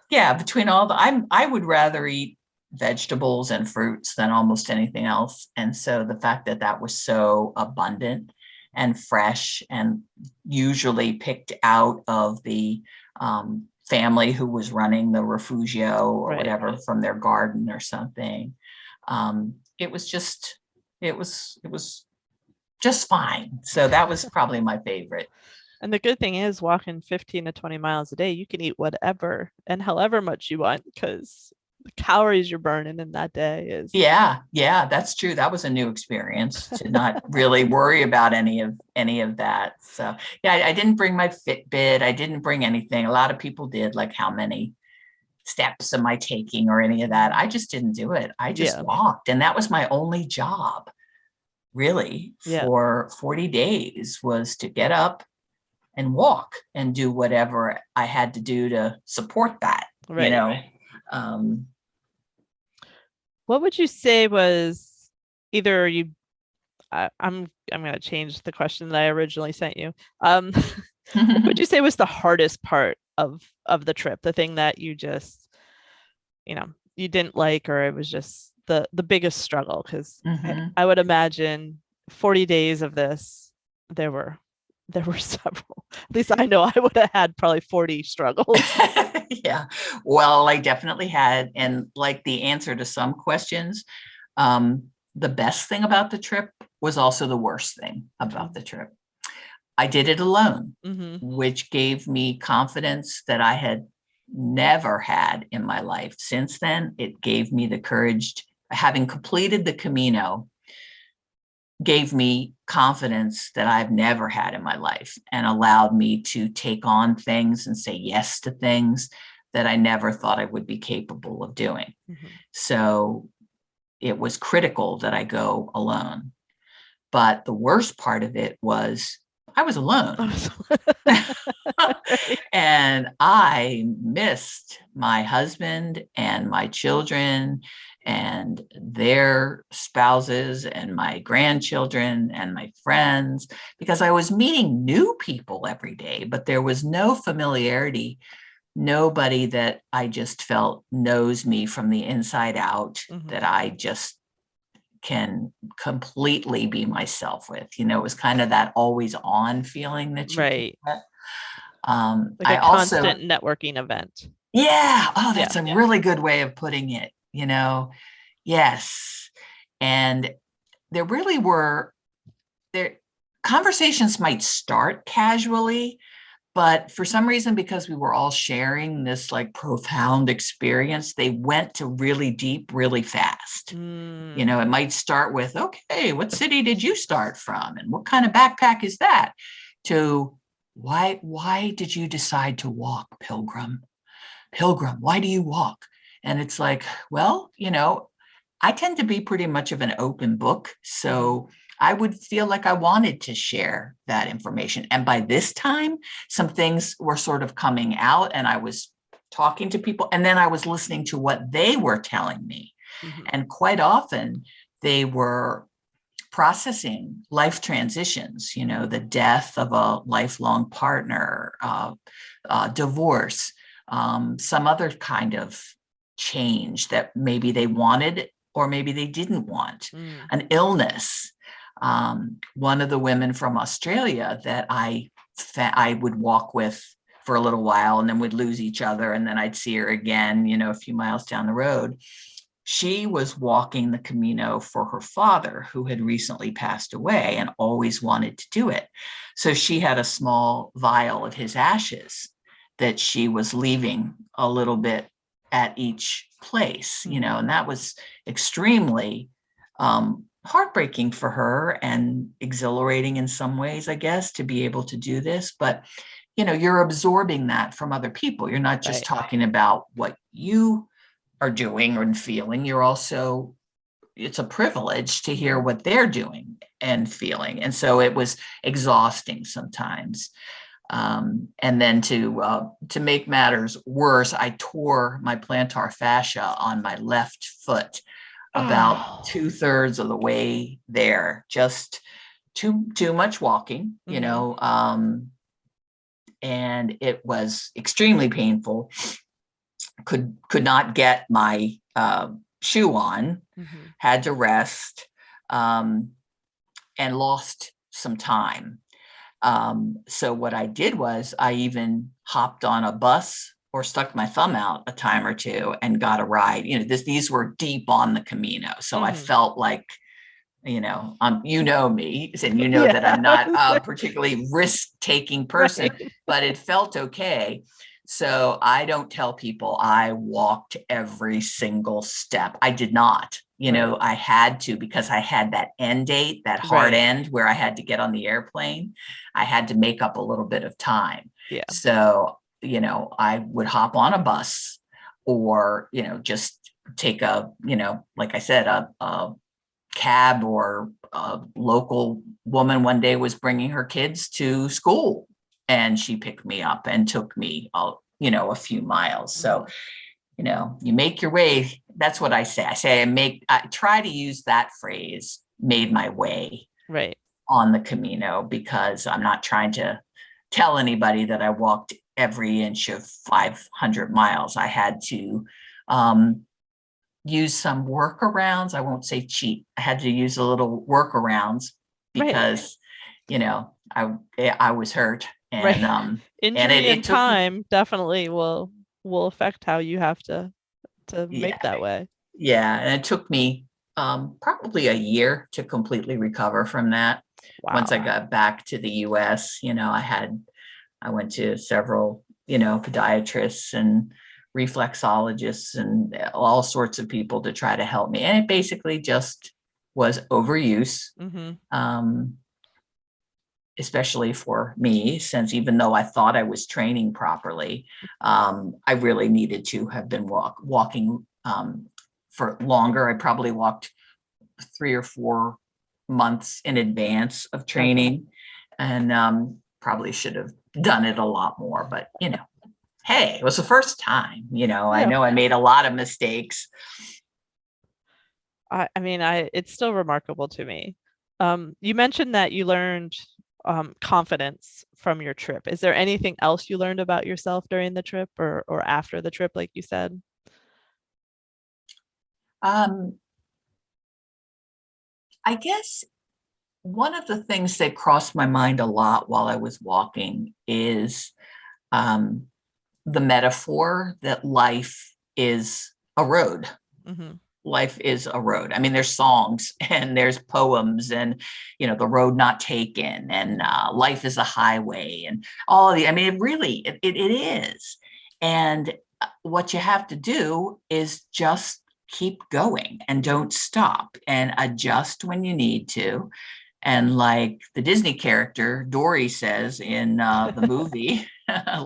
yeah, between all I would rather eat vegetables and fruits than almost anything else. And so the fact that that was so abundant and fresh and usually picked out of the family who was running the refugio or whatever from their garden or something. It was just fine. So that was probably my favorite. And the good thing is, walking 15 to 20 miles a day, you can eat whatever and however much you want, because the calories you're burning in that day is. Yeah, that's true. That was a new experience to not really worry about any of that. So yeah, I didn't bring my Fitbit. I didn't bring anything. A lot of people did, like how many steps am I taking or any of that. I just didn't do it. I just walked, and that was my only job really for 40 days, was to get up and walk and do whatever I had to do to support that, What would you say was either you, I'm going to change the question that I originally sent you. What would you say was the hardest part of the trip? The thing that you just, you didn't like, or it was just the biggest struggle? Because I would imagine 40 days of this, there were several. At least I know I would have had probably 40 struggles. Yeah, well, I definitely had. And like the answer to some questions, the best thing about the trip was also the worst thing about the trip. I did it alone, which gave me confidence that I had never had in my life. Since then, it gave me the courage, having completed the Camino, gave me confidence that I've never had in my life, and allowed me to take on things and say yes to things that I never thought I would be capable of doing. So it was critical that I go alone. But the worst part of it was I was alone. And I missed my husband and my children and their spouses and my grandchildren and my friends, because I was meeting new people every day, but there was no familiarity, nobody that I just felt knows me from the inside out, that I just can completely be myself with. It was kind of that always on feeling that you get. Like a constant networking event. Yeah. Oh, that's a really good way of putting it. Yes. And there really were conversations might start casually, but for some reason, because we were all sharing this like profound experience, they went to really deep, really fast. It might start with, okay, what city did you start from? And what kind of backpack is that? To why did you decide to walk, Pilgrim? Pilgrim, why do you walk? And it's like, well, I tend to be pretty much of an open book. So I would feel like I wanted to share that information. And by this time, some things were sort of coming out, and I was talking to people, and then I was listening to what they were telling me. And quite often they were processing life transitions, the death of a lifelong partner, divorce, some other kind of change that maybe they wanted or maybe they didn't want, an illness. One of the women from Australia that I would walk with for a little while, and then we'd lose each other, and then I'd see her again, a few miles down the road. She was walking the Camino for her father, who had recently passed away and always wanted to do it. So she had a small vial of his ashes that she was leaving a little bit at each place, and that was extremely heartbreaking for her and exhilarating in some ways, I guess, to be able to do this. But, you're absorbing that from other people. You're not just talking about what you are doing and feeling. You're also it's a privilege to hear what they're doing and feeling. And so it was exhausting sometimes. And then to make matters worse, I tore my plantar fascia on my left foot about 2/3 of the way there. Just too much walking, and it was extremely painful. Could not get my shoe on, had to rest, and lost some time. So what I did was I even hopped on a bus or stuck my thumb out a time or two and got a ride. These were deep on the Camino. So I felt like, me, and that I'm not a particularly risk-taking person, right. But it felt okay. So I don't tell people I walked every single step. I did not. Right. I had to, because I had that end date, that hard end where I had to get on the airplane. I had to make up a little bit of time. Yeah. So, I would hop on a bus or, just take a, like I said, a cab, or a local woman one day was bringing her kids to school and she picked me up and took me, a few miles. So, you make your way. That's what I say. I try to use that phrase, made my way on the Camino, because I'm not trying to tell anybody that I walked every inch of 500 miles. I had to, use some workarounds. I won't say cheat. I had to use a little workarounds because, I was hurt, and injury and time definitely will affect how you have to make that way. Yeah, and it took me probably a year to completely recover from that. Wow. Once I got back to the U.S., I went to several, podiatrists and reflexologists and all sorts of people to try to help me. And it basically just was overuse, especially for me, since even though I thought I was training properly, I really needed to have been walking for longer. I probably walked 3 or 4 months in advance of training, and probably should have done it a lot more, but hey, it was the first time, I know I made a lot of mistakes. It's still remarkable to me. You mentioned that you learned confidence from your trip. Is there anything else you learned about yourself during the trip or after the trip, like you said? I guess one of the things that crossed my mind a lot while I was walking is the metaphor that life is a road. Life is a road. I mean, there's songs and there's poems and, the road not taken, and life is a highway, and all of the, it is. And what you have to do is just keep going and don't stop, and adjust when you need to. And like the Disney character Dory says in the movie,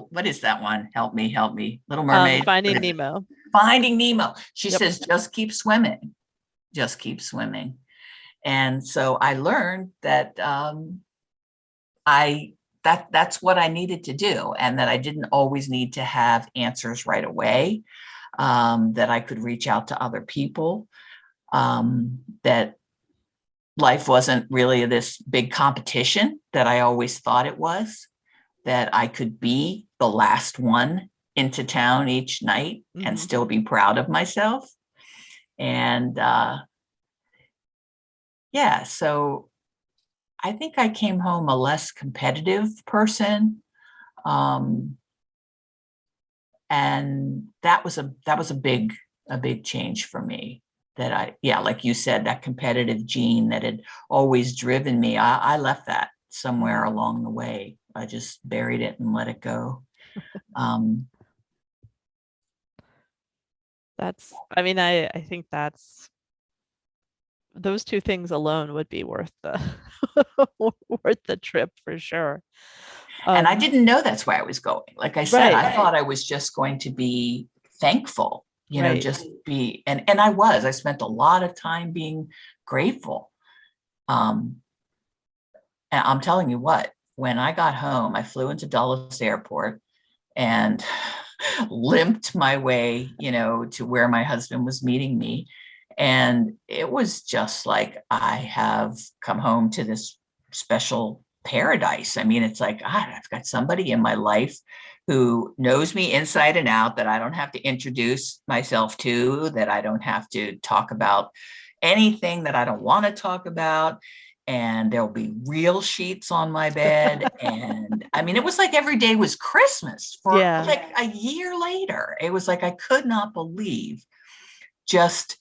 what is that one? Help me, Little Mermaid. Finding Nemo. Finding Nemo. She says, just keep swimming. Just keep swimming. And so I learned that that's what I needed to do, and that I didn't always need to have answers right away, that I could reach out to other people, that life wasn't really this big competition that I always thought it was, that I could be the last one into town each night and still be proud of myself. And so I think I came home a less competitive person. And that was a big change for me. That like you said, that competitive gene that had always driven me, I left that somewhere along the way. I just buried it and let it go. I think that's, those two things alone would be worth the worth the trip for sure. And I didn't know that's where I was going. Like I said, I thought I was just going to be thankful Right. just be, and I spent a lot of time being grateful. Um, and I'm telling you what, when I got home, I flew into Dulles Airport and limped my way, to where my husband was meeting me. And it was just like I have come home to this special paradise. I mean, it's like, I've got somebody in my life who knows me inside and out, that I don't have to introduce myself to, that I don't have to talk about anything that I don't want to talk about. And there'll be real sheets on my bed. And I mean, it was like every day was Christmas for Yeah. like a year later. It was like I could not believe just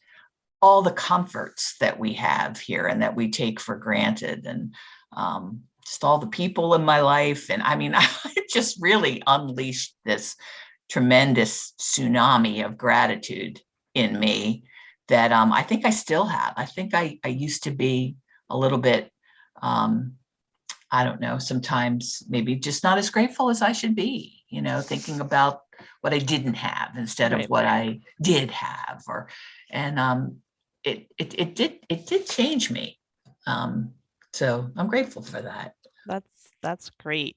all the comforts that we have here and that we take for granted. And just all the people in my life. And I mean, I just really unleashed this tremendous tsunami of gratitude in me that I think I still have. I think I used to be a little bit, I don't know, sometimes maybe just not as grateful as I should be, thinking about what I didn't have instead of Right. what I did have, and it did change me. So I'm grateful for that. That's great.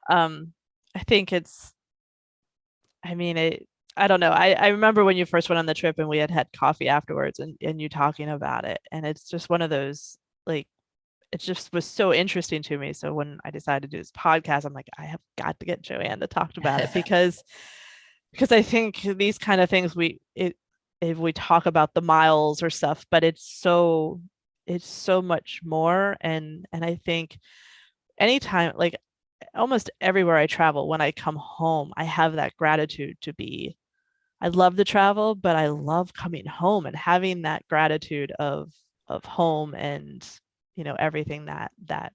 I think I don't know. I remember when you first went on the trip and we had coffee afterwards, and you talking about it. And it's just one of those, like, it just was so interesting to me. So when I decided to do this podcast, I'm like, I have got to get Joanne to talk about it, because I think these kind of things, if we talk about the miles or stuff, but it's so much more. And I think anytime, like, almost everywhere I travel, when I come home, I have that gratitude to be. I love to travel, but I love coming home and having that gratitude of home, and everything that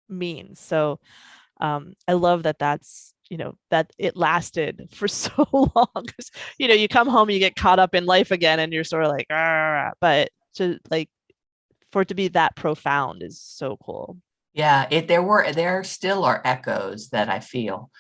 means. So I love that's that it lasted for so long, because you come home, you get caught up in life again, and you're sort of like, "Argh," but to, like, for it to be that profound is so cool. Yeah, there still are echoes that I feel.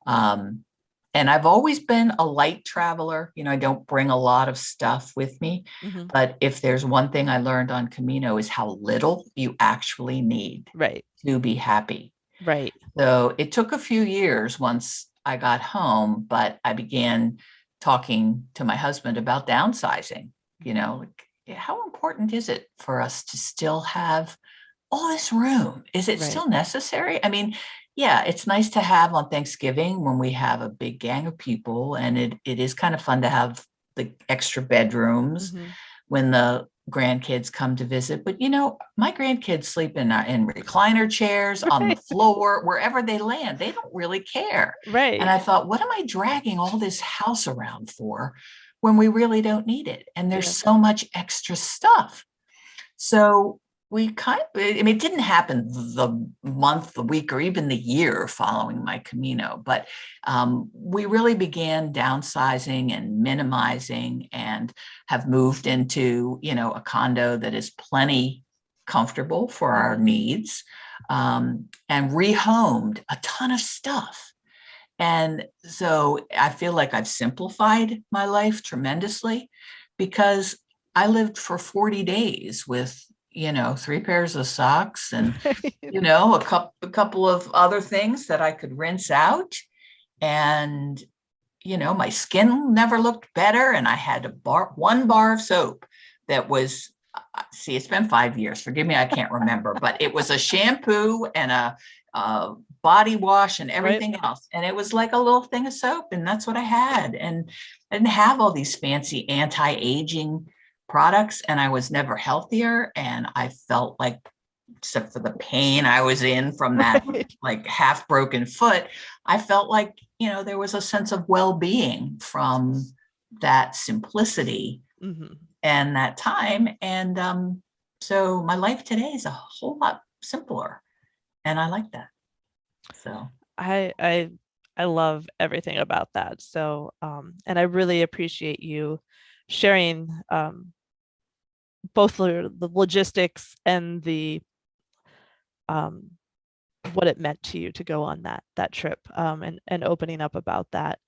Um, and I've always been a light traveler. I don't bring a lot of stuff with me. Hmm. But if there's one thing I learned on Camino, is how little you actually need Right. to be happy. Right. So it took a few years once I got home, but I began talking to my husband about downsizing. Like, how important is it for us to still have all this room? Is it Right. still necessary? I mean, yeah, it's nice to have on Thanksgiving when we have a big gang of people, and it is kind of fun to have the extra bedrooms Hmm. when the grandkids come to visit. But my grandkids sleep in recliner chairs, on the Right. floor, wherever they land. They don't really care. And Right. I thought, what am I dragging all this house around for when we really don't need it? And there's Yeah. so much extra stuff. So we kind of, I mean, it didn't happen the month, the week, or even the year following my Camino, but we really began downsizing and minimizing, and have moved into, a condo that is plenty comfortable for our Hmm. needs, and rehomed a ton of stuff. And so I feel like I've simplified my life tremendously, because I lived for 40 days with, three pairs of socks and, a couple of other things that I could rinse out. And, my skin never looked better. And I had one bar of soap that was, see, it's been 5 years. Forgive me, I can't remember, but it was a shampoo and a body wash and Right. everything else. And it was like a little thing of soap, and that's what I had. And I didn't have all these fancy anti-aging products, and I was never healthier. And I felt like, except for the pain I was in from that Right. like half broken foot, I felt like, there was a sense of well-being from that simplicity Hmm. and that time. And so my life today is a whole lot simpler, and I like that. So I I I love everything about that. So and I really appreciate you sharing both the logistics and the um what it meant to you to go on that trip, and opening up about that.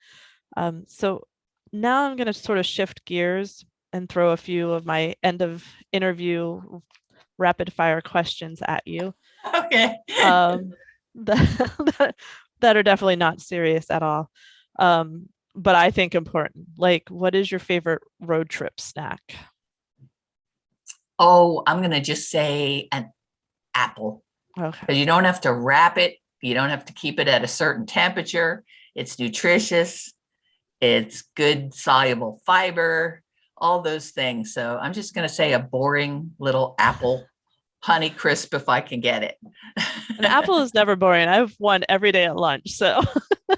So now I'm going to sort of shift gears and throw a few of my end of interview rapid fire questions at you. Okay. Um, that, that are definitely not serious at all. But I think important. Like, what is your favorite road trip snack? Oh, I'm going to just say an apple. Okay. Because you don't have to wrap it. You don't have to keep it at a certain temperature. It's nutritious. It's good soluble fiber, all those things. So I'm just going to say a boring little apple honey crisp if I can get it. An apple is never boring. I have one every day at lunch. So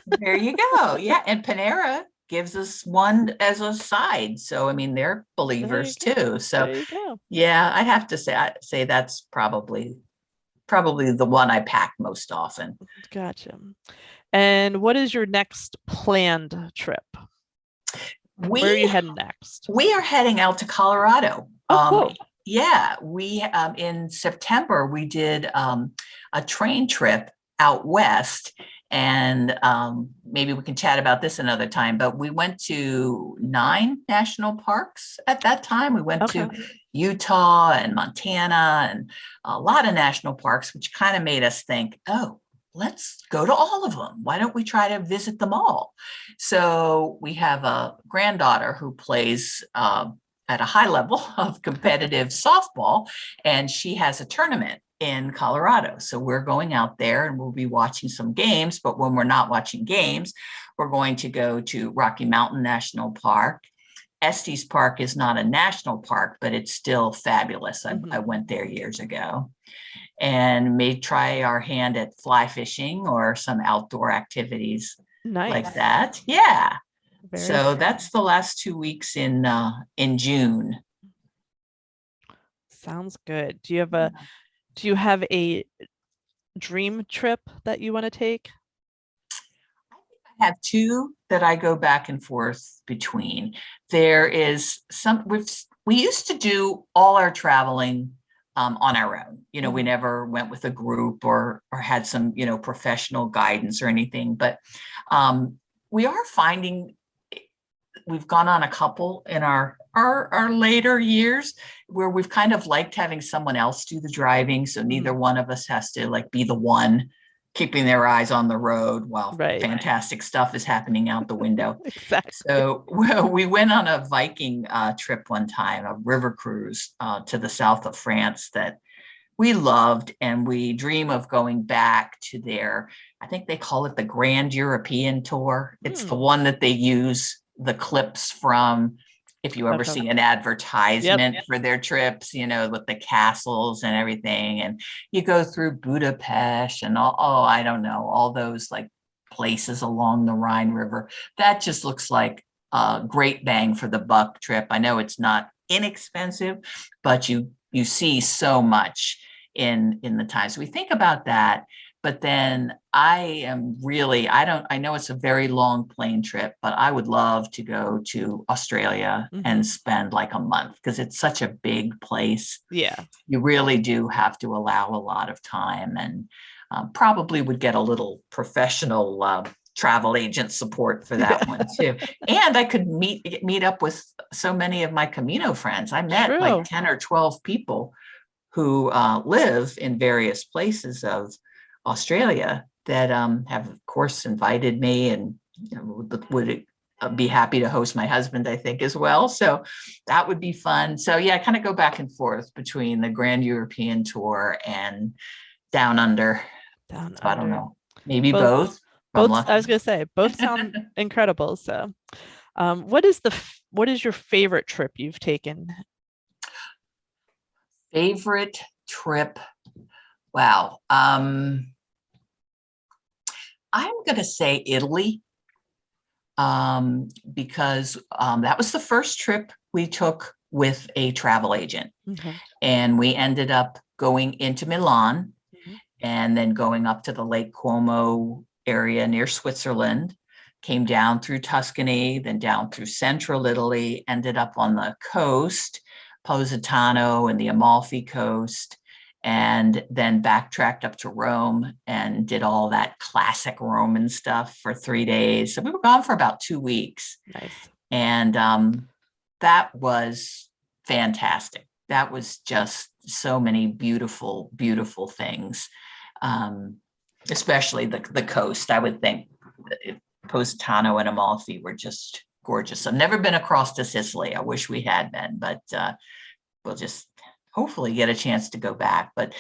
There you go. Yeah. And Panera gives us one as a side. So, I mean, they're there you believers go. too. So, There you go. yeah, I have to say, that's probably the one I pack most often. Gotcha. And what is your next planned trip? Where are We you heading next? we are heading out to Colorado. Oh, cool. Yeah, we in September we did a train trip out west, and maybe we can chat about this another time. But we went to 9 national parks at that time. We went Okay. to Utah and Montana and a lot of national parks, which kind of made us think, oh, let's go to all of them. Why don't we try to visit them all? So we have a granddaughter who plays at a high level of competitive softball, and she has a tournament in Colorado. So we're going out there and we'll be watching some games. But when we're not watching games, we're going to go to Rocky Mountain National Park. Estes Park is not a national park, but it's still fabulous. I went there years ago and may try our hand at fly fishing or some outdoor activities Nice. like that. Yeah. Very So cool. that's the last 2 weeks in June. Sounds good. Do you have a dream trip that you want to take? I have two that I go back and forth between. There is we used to do all our traveling on our own. We never went with a group or had some professional guidance or anything. But we are finding we've gone on a couple in our later years where we've kind of liked having someone else do the driving. So neither one of us has to like be the one keeping their eyes on the road while fantastic stuff is happening out the window. Exactly. So we went on a Viking trip one time, a river cruise to the south of France that we loved, and we dream of going back to I think they call it the Grand European Tour. It's the one that they use the clips from if you ever see an advertisement for their trips, with the castles and everything. And you go through Budapest and I don't know, all those like places along the Rhine River. That just looks like a great bang for the buck trip. I know it's not inexpensive, but you see so much in the time. So we think about that. But then I know it's a very long plane trip, but I would love to go to Australia and spend like a month because it's such a big place. Yeah. You really do have to allow a lot of time, and probably would get a little professional travel agent support for that one too. And I could meet up with so many of my Camino friends. I met like 10 or 12 people who live in various places of Australia that have, of course, invited me and would be happy to host my husband, I think, as well. So that would be fun. So yeah, I kind of go back and forth between the Grand European Tour and Down Under. I don't know, maybe both. I was going to say both sound incredible. So, what is your favorite trip you've taken? Favorite trip? Wow. I'm going to say Italy because that was the first trip we took with a travel agent. And we ended up going into Milan and then going up to the Lake Como area near Switzerland, came down through Tuscany, then down through central Italy, ended up on the coast, Positano and the Amalfi Coast, and then backtracked up to Rome and did all that classic Roman stuff for 3 days. So we were gone for about 2 weeks. Nice. And that was fantastic. That was just so many beautiful, beautiful things, especially the coast. I would think Positano and Amalfi were just gorgeous. I've never been across to Sicily. I wish we had been, but we'll just hopefully get a chance to go back. But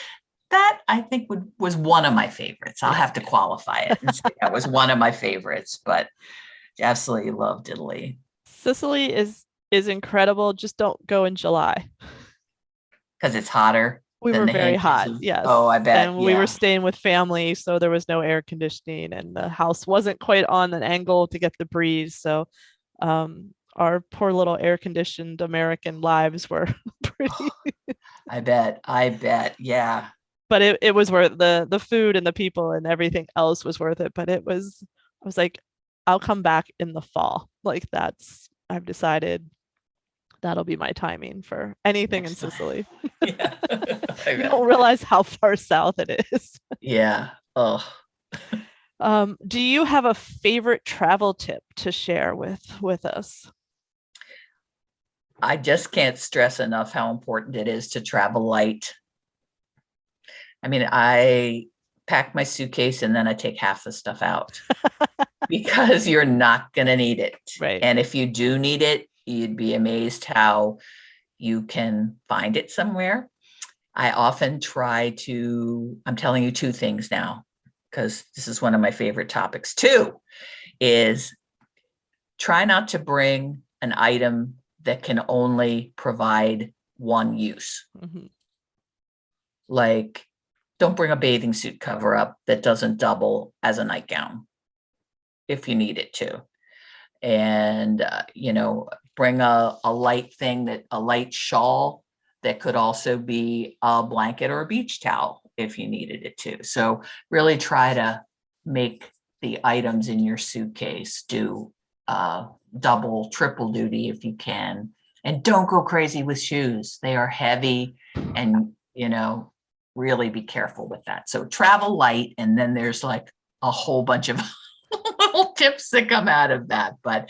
that I think was one of my favorites. I'll have to qualify it and say that was one of my favorites, but absolutely loved Italy. Sicily is incredible. Just don't go in July. Because it's hotter We than were the very hinges hot, of, yes. oh, I bet. And we were staying with family, so there was no air conditioning, and the house wasn't quite on an angle to get the breeze. So our poor little air conditioned American lives were pretty. I bet. Yeah. But it was worth the food and the people and everything else was worth it. But I was like, I'll come back in the fall. Like I've decided that'll be my timing for anything in Sicily. Yeah. You don't realize how far south it is. Yeah. Oh. Do you have a favorite travel tip to share with us? I just can't stress enough how important it is to travel light. I mean, I pack my suitcase and then I take half the stuff out because you're not going to need it. Right. And if you do need it, you'd be amazed how you can find it somewhere. I often I'm telling you two things now, because this is one of my favorite topics. Two is try not to bring an item that can only provide one use. Mm-hmm. Like, don't bring a bathing suit cover up that doesn't double as a nightgown if you need it to. And, bring a light thing, a light shawl that could also be a blanket or a beach towel if you needed it to. So really try to make the items in your suitcase do double, triple duty if you can. And don't go crazy with shoes. They are heavy and, really be careful with that. So travel light. And then there's like a whole bunch of little tips that come out of that. But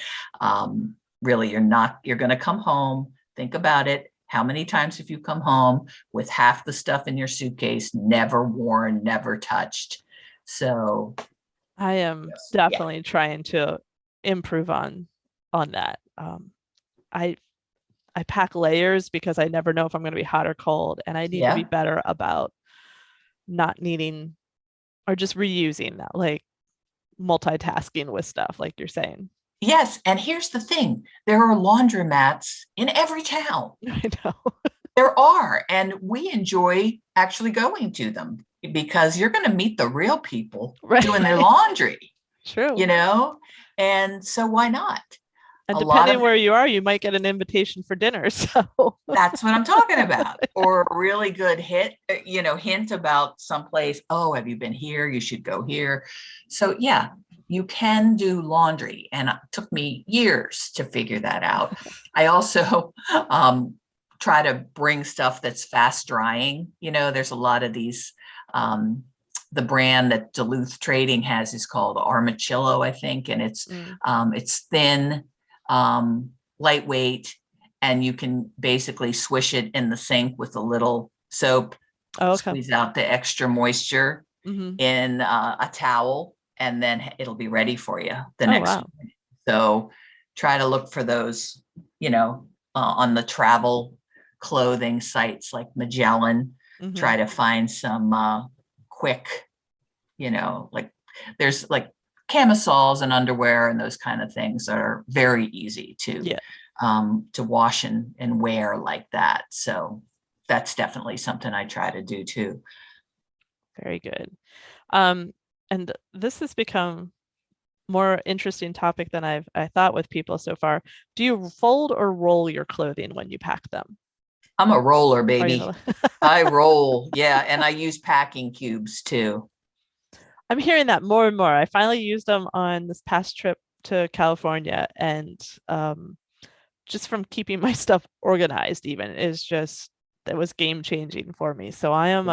really, you're going to come home. Think about it. How many times have you come home with half the stuff in your suitcase, never worn, never touched? So I am definitely trying to improve on that. I pack layers because I never know if I'm going to be hot or cold, and I need to be better about not needing or just reusing that, like multitasking with stuff, like you're saying. Yes, and here's the thing: there are laundromats in every town. I know. There are, and we enjoy actually going to them because you're going to meet the real people doing their laundry. True. And so why not? And depending where you are, you might get an invitation for dinner. So that's what I'm talking about. Or a really good hint about someplace. Oh, have you been here? You should go here. So yeah, you can do laundry. And it took me years to figure that out. I also try to bring stuff that's fast drying. There's a lot of these, the brand that Duluth Trading has is called Armachillo, I think. And it's thin, lightweight, and you can basically swish it in the sink with a little soap, squeeze out the extra moisture in a towel, and then it'll be ready for you the next morning. So try to look for those, on the travel clothing sites like Magellan. Try to find some quick, like there's like camisoles and underwear and those kind of things are very easy to wash and wear like that. So that's definitely something I try to do too. Very good. And this has become more interesting topic than I thought with people so far. Do you fold or roll your clothing when you pack them? I'm a roller, baby. I roll. Yeah. And I use packing cubes too. I'm hearing that more and more. I finally used them on this past trip to California, and just from keeping my stuff organized, even that was game changing for me. So I am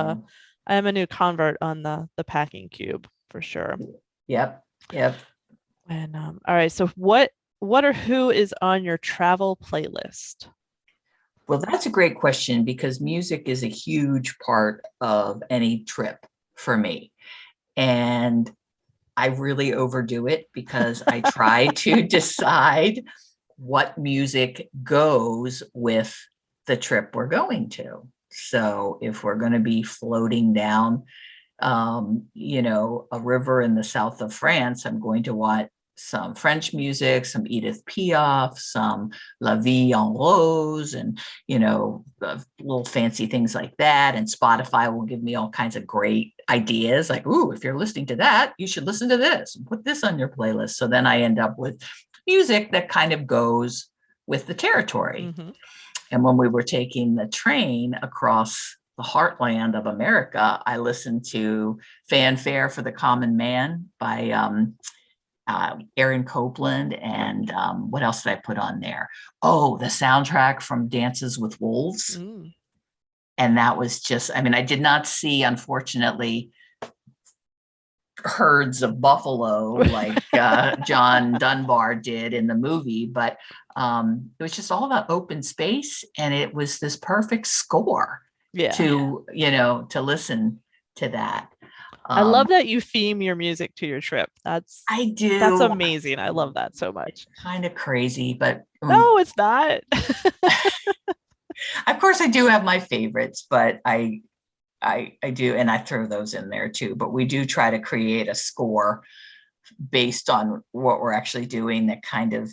a new convert on the packing cube for sure. Yep. And all right. So what what or who is on your travel playlist? Well, that's a great question because music is a huge part of any trip for me. And I really overdo it because I try to decide what music goes with the trip we're going to. So if we're going to be floating down, a river in the south of France, I'm going to want some French music, some Edith Piaf, some La Vie en Rose, and, little fancy things like that. And Spotify will give me all kinds of great ideas like, ooh, if you're listening to that, you should listen to this and put this on your playlist. So then I end up with music that kind of goes with the territory. Mm-hmm. And when we were taking the train across the heartland of America, I listened to Fanfare for the Common Man by Aaron Copland. And what else did I put on there? Oh, the soundtrack from Dances with Wolves. Mm. And that was just, I did not see, unfortunately, herds of buffalo like John Dunbar did in the movie, but it was just all about open space. And it was this perfect score to listen to that. I love that you theme your music to your trip. I do. That's amazing. I love that so much. Kind of crazy, but no, it's not. Of course, I do have my favorites, but I do, and I throw those in there too. But we do try to create a score based on what we're actually doing that kind of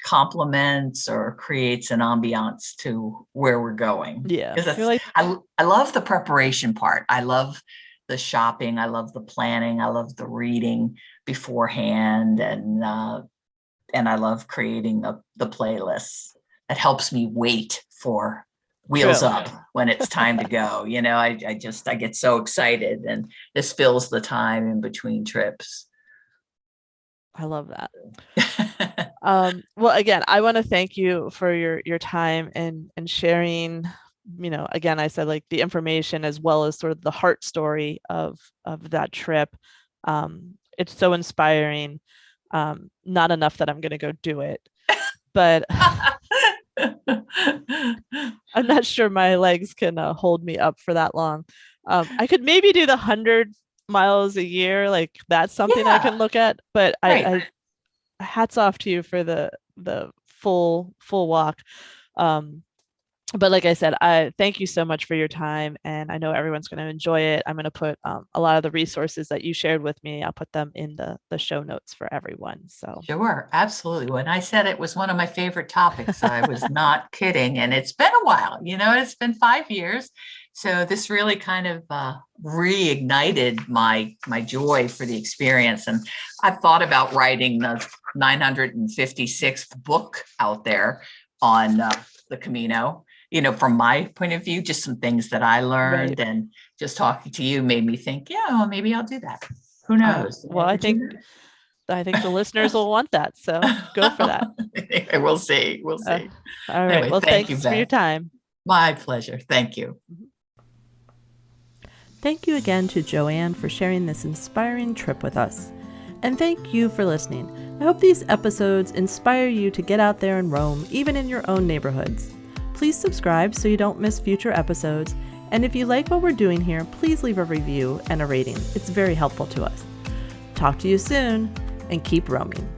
complements or creates an ambiance to where we're going. Yeah, because I love the preparation part. I love the shopping. I love the planning. I love the reading beforehand, and I love creating the playlists that helps me wait for wheels up when it's time to go. I get so excited, and this fills the time in between trips. I love that. Well, again, I want to thank you for your time and sharing, again, I said, like, the information as well as sort of the heart story of that trip. It's so inspiring. Not enough that I'm going to go do it, but I'm not sure my legs can hold me up for that long. I could maybe do the 100 miles a year. Like, that's something I can look at, but I hats off to you for the full walk. But like I said, I thank you so much for your time, and I know everyone's going to enjoy it. I'm going to put a lot of the resources that you shared with me. I'll put them in the show notes for everyone. So sure, absolutely. When I said it was one of my favorite topics, I was not kidding. And it's been a while. It's been 5 years. So this really kind of reignited my joy for the experience. And I've thought about writing the 956th book out there on the Camino. From my point of view, just some things that I learned, and just talking to you made me think, maybe I'll do that. Who knows? Well, I think the listeners will want that. So go for that. We'll see. All right. Anyway, well, thanks for your time. My pleasure. Thank you. Thank you again to Joanne for sharing this inspiring trip with us. And thank you for listening. I hope these episodes inspire you to get out there and roam, even in your own neighborhoods. Please subscribe so you don't miss future episodes. And if you like what we're doing here, please leave a review and a rating. It's very helpful to us. Talk to you soon, and keep roaming.